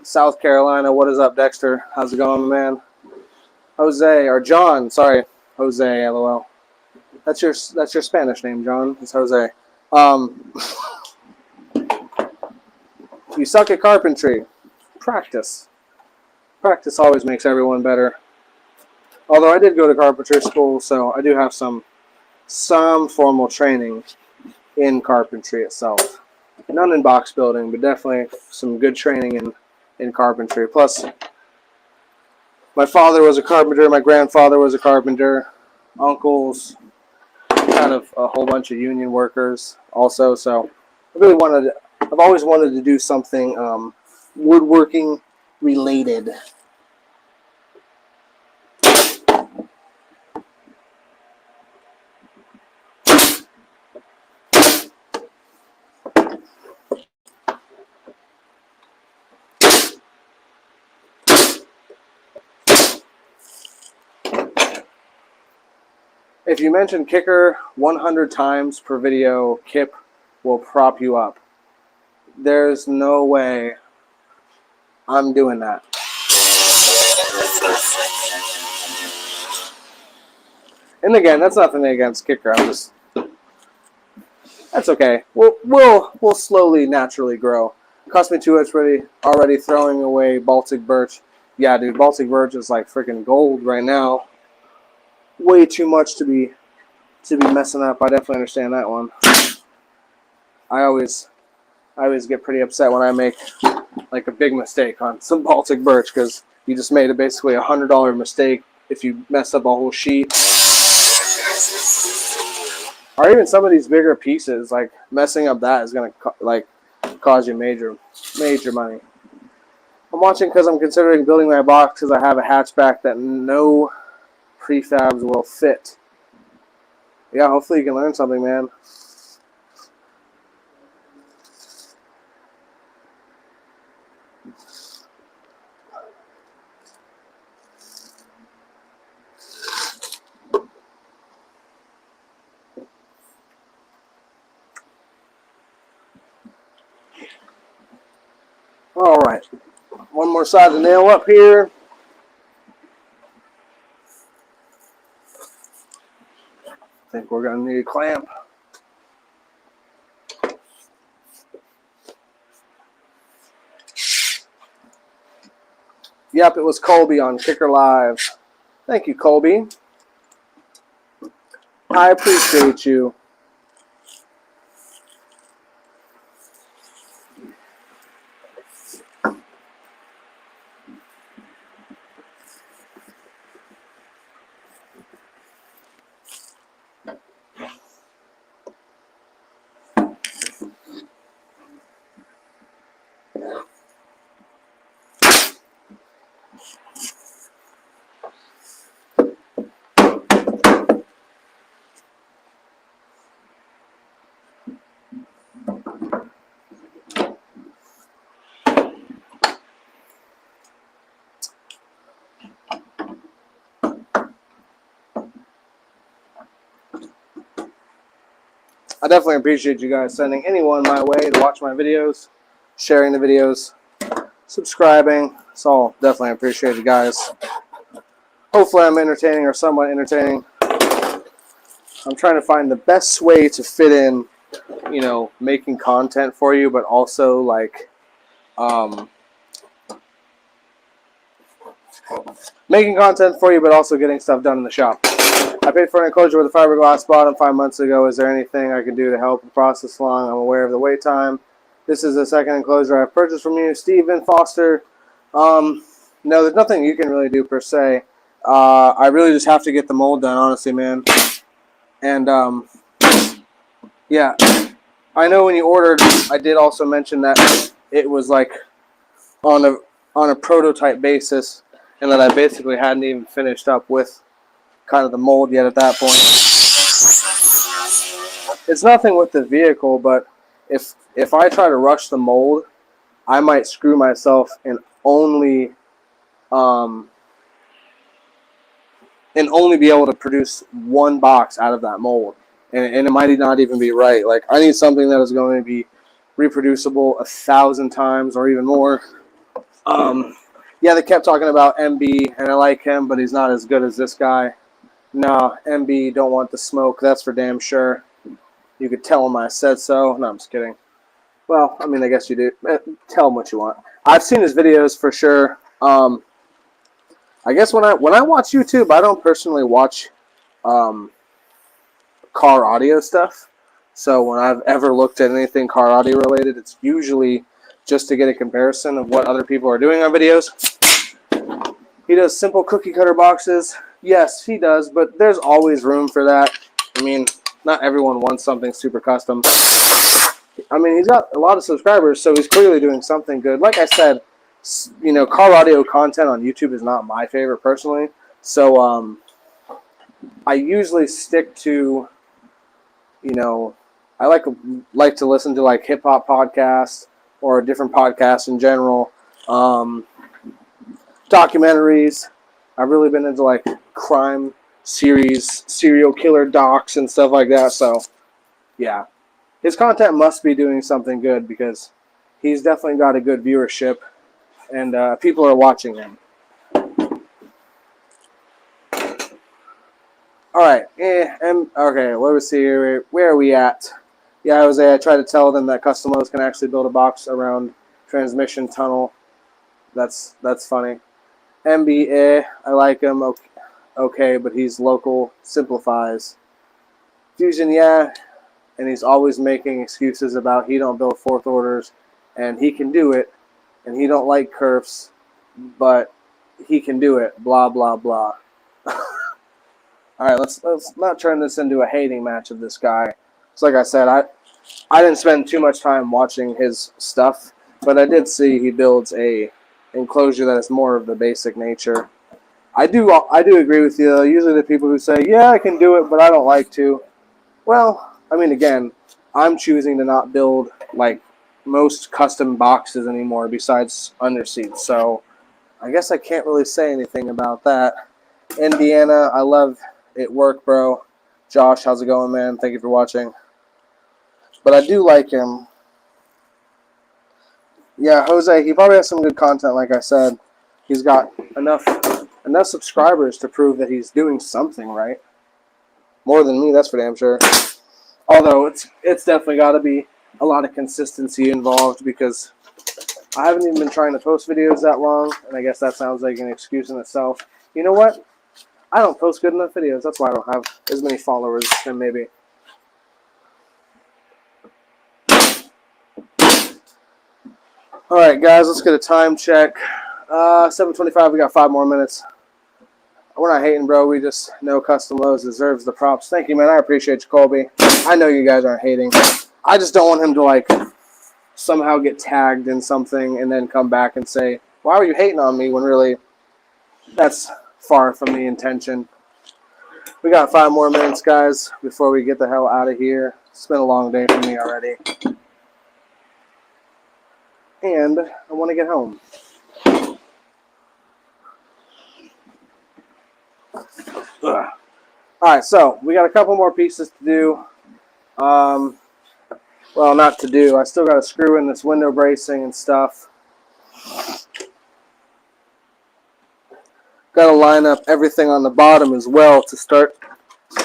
South Carolina, what is up, Dexter? How's it going, man? Jose, or John, sorry. Jose, LOL. That's your Spanish name, John. It's Jose. You suck at carpentry. Practice. Practice always makes everyone better. Although I did go to carpentry school, so I do have some formal training in carpentry itself. None in box building, but definitely some good training in carpentry. Plus, My father was a carpenter. My grandfather was a carpenter. Uncles, kind of a whole bunch of union workers also. So I've always wanted to do something woodworking related. If you mention kicker 100 times per video, Kip will prop you up. There's no way I'm doing that. And again, that's nothing against kicker. That's okay. We'll slowly, naturally grow. It cost me too much already throwing away Baltic birch. Yeah, dude, Baltic birch is like freaking gold right now. Way too much to be messing up. I definitely understand that one. I always get pretty upset when I make like a big mistake on some Baltic birch, because you just made basically $100 mistake if you mess up a whole sheet. Or even some of these bigger pieces, like messing up that is gonna cause you major money. I'm watching because I'm considering building my box because I have a hatchback that no prefabs will fit. Yeah, hopefully you can learn something, man. All right, one more side to nail up here. I think we're gonna need a clamp. Yep, it was Colby on Kicker Live. Thank you, Colby. I appreciate you. I definitely appreciate you guys sending anyone my way to watch my videos, sharing the videos, subscribing. It's all definitely appreciated, guys. Hopefully I'm entertaining or somewhat entertaining. I'm trying to find the best way to fit in, you know, making content for you, but also like making content for you, but also getting stuff done in the shop. I paid for an enclosure with a fiberglass bottom 5 months ago. Is there anything I can do to help the process along? I'm aware of the wait time. This is the second enclosure I've purchased from you, Stephen Foster. No, there's nothing you can really do per se. I really just have to get the mold done, honestly, man. And yeah, I know when you ordered, I did also mention that it was like on a prototype basis, and that I basically hadn't even finished up with kind of the mold yet at that point. It's nothing with the vehicle, but if I try to rush the mold, I might screw myself and only be able to produce one box out of that mold, and it might not even be right. Like, I need something that is going to be reproducible 1,000 times or even more. Yeah, they kept talking about MB, and I like him, but he's not as good as this guy. No, MB don't want the smoke. That's for damn sure. You could tell him I said so. No, I'm just kidding. Well, I mean, I guess you do. Tell him what you want. I've seen his videos for sure. I guess when I watch YouTube, I don't personally watch car audio stuff. So when I've ever looked at anything car audio related, it's usually just to get a comparison of what other people are doing on videos. He does simple cookie cutter boxes. Yes, he does, but there's always room for that. I mean, not everyone wants something super custom. I mean, he's got a lot of subscribers, so he's clearly doing something good. Like I said, you know, car audio content on YouTube is not my favorite personally. So I usually stick to, you know, I like to listen to like hip hop podcasts or different podcasts in general. Documentaries. I've really been into like crime series, serial killer docs and stuff like that. So yeah, his content must be doing something good because he's definitely got a good viewership and people are watching him. All right, okay, let me see here. Where are we at? Yeah, Jose, I tried to tell them that Customlowz can actually build a box around transmission tunnel. That's funny. MBA, I like him. Okay, but he's local. Simplifies. Fusion, yeah, and he's always making excuses about he don't build fourth orders, and he can do it, and he don't like kerfs, but he can do it. Blah blah blah. All right, let's not turn this into a hating match of this guy. So like I said, I didn't spend too much time watching his stuff, but I did see he builds a enclosure that is more of the basic nature. I do agree with you. Usually the people who say, yeah, I can do it, but I don't like to. Well, I mean, again, I'm choosing to not build like most custom boxes anymore besides underseats. So I guess I can't really say anything about that. Indiana, I love it work, bro. Josh, how's it going, man? Thank you for watching. But I do like him. Yeah, Jose, he probably has some good content, like I said. He's got enough subscribers to prove that he's doing something right. More than me, that's for damn sure. Although it's definitely got to be a lot of consistency involved because I haven't even been trying to post videos that long, and I guess that sounds like an excuse in itself. You know what? I don't post good enough videos. That's why I don't have as many followers as maybe. All right, guys, let's get a time check. 7:25. We got 5 more minutes. We're not hating, bro. We just know Customlowz deserves the props. Thank you, man. I appreciate you, Colby. I know you guys aren't hating. I just don't want him to like somehow get tagged in something and then come back and say, "Why were you hating on me?" When really, that's far from the intention. We got 5 more minutes, guys, before we get the hell out of here. It's been a long day for me already. And I want to get home. Ugh. Alright, so we got a couple more pieces to do. Well, not to do. I still got to screw in this window bracing and stuff. Got to line up everything on the bottom as well to start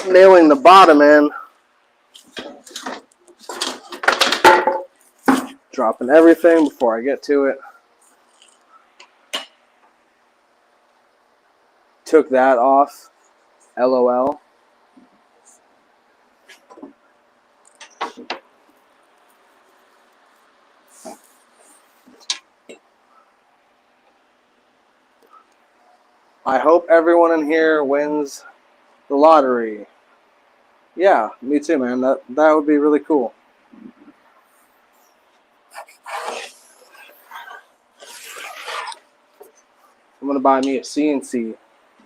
nailing the bottom in. Dropping everything before I get to it. Took that off. LOL. I hope everyone in here wins the lottery. Yeah, me too, man. That would be really cool. I'm going to buy me a CNC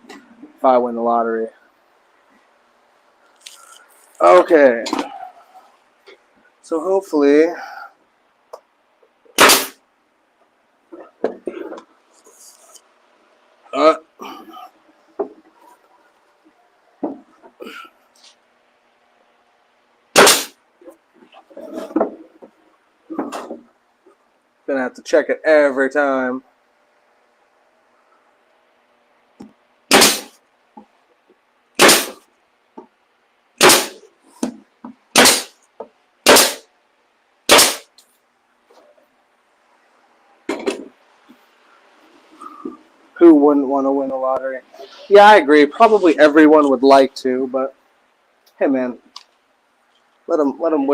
if I win the lottery. Okay. So hopefully gonna have to check it every time. Who wouldn't want to win the lottery? Yeah, I agree. Probably everyone would like to, but hey, man, let them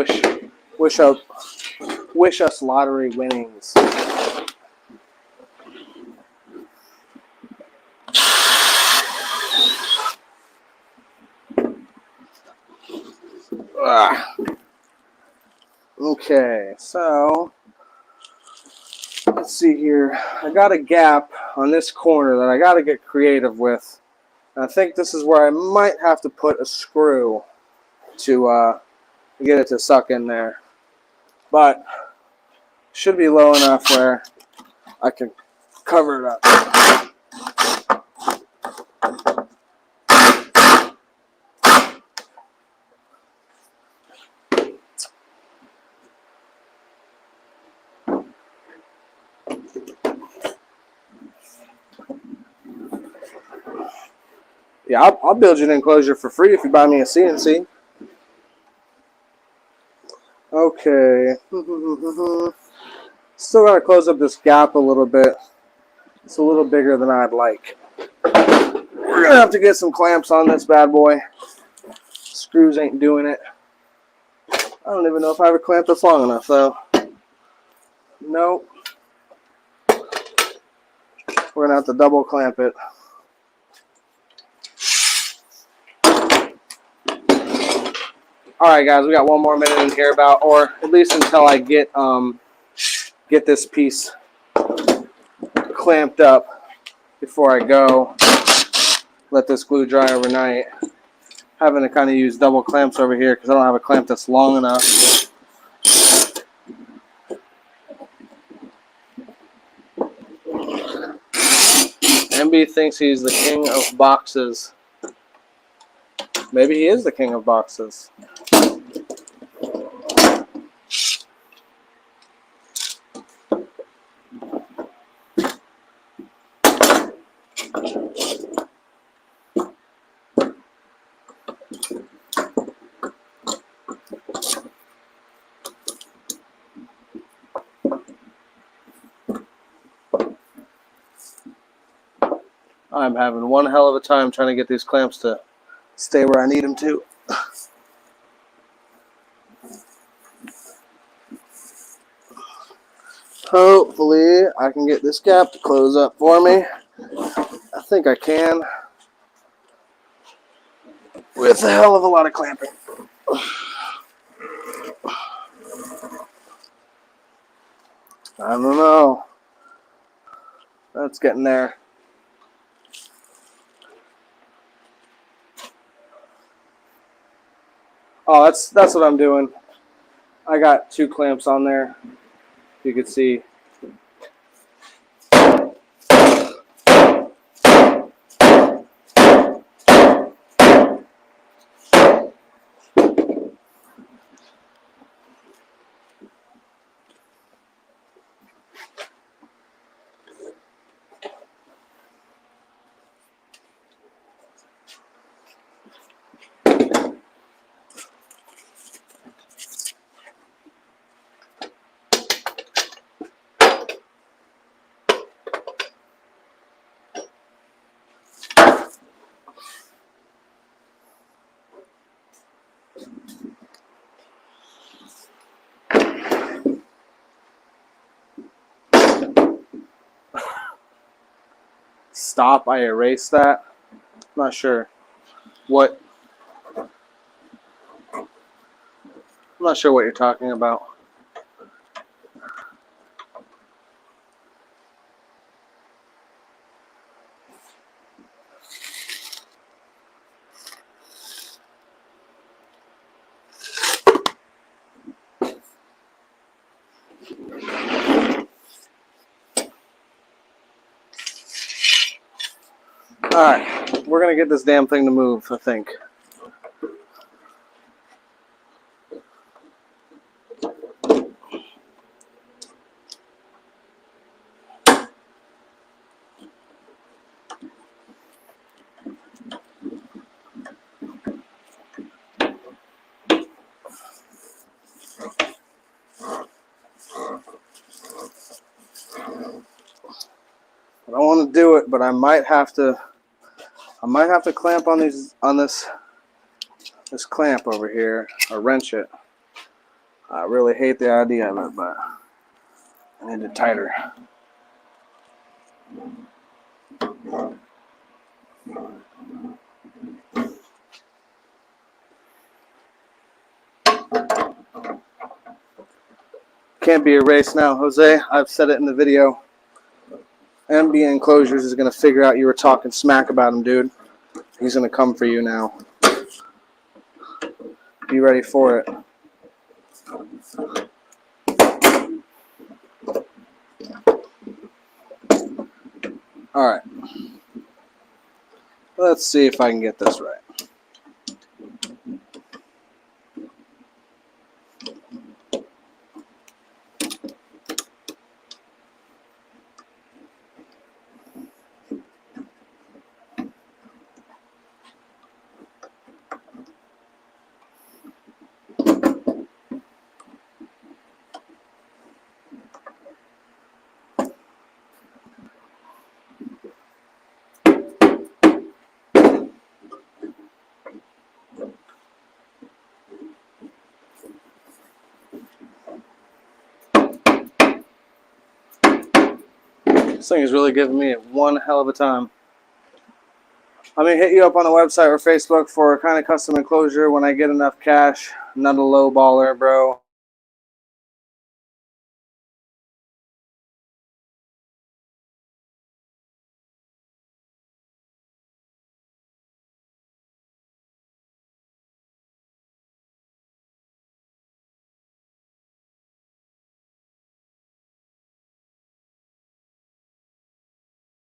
wish us lottery winnings. Okay, so let's see here. I got a gap on this corner that I got to get creative with. And I think this is where I might have to put a screw to get it to suck in there. But should be low enough where I can cover it up. Yeah, I'll build you an enclosure for free if you buy me a CNC. Okay. Still got to close up this gap a little bit. It's a little bigger than I'd like. We're going to have to get some clamps on this bad boy. Screws ain't doing it. I don't even know if I have a clamp that's long enough, though. Nope. We're going to have to double clamp it. Alright guys, we got one more minute in here about, or at least until I get this piece clamped up before I go. Let this glue dry overnight. Having to kind of use double clamps over here because I don't have a clamp that's long enough. MB thinks he's the king of boxes. Maybe he is the king of boxes. I'm having one hell of a time trying to get these clamps to stay where I need them to. Hopefully I can get this gap to close up for me. I think I can. With a hell of a lot of clamping. I don't know. That's getting there. Oh, that's what I'm doing. I got 2 clamps on there. You can see. Stop, I erased that. I'm not sure what you're talking about. Alright, we're going to get this damn thing to move, I think. I don't want to do it, but I might have to clamp on this clamp over here, or wrench it. I really hate the idea of it, but I need it tighter. Can't be erased now, Jose. I've said it in the video. MB Enclosures is going to figure out you were talking smack about him, dude. He's going to come for you now. Be ready for it. Alright. Let's see if I can get this right. This thing is really giving me one hell of a time. I'm going to hit you up on the website or Facebook for a kind of custom enclosure when I get enough cash. Not a low baller, bro.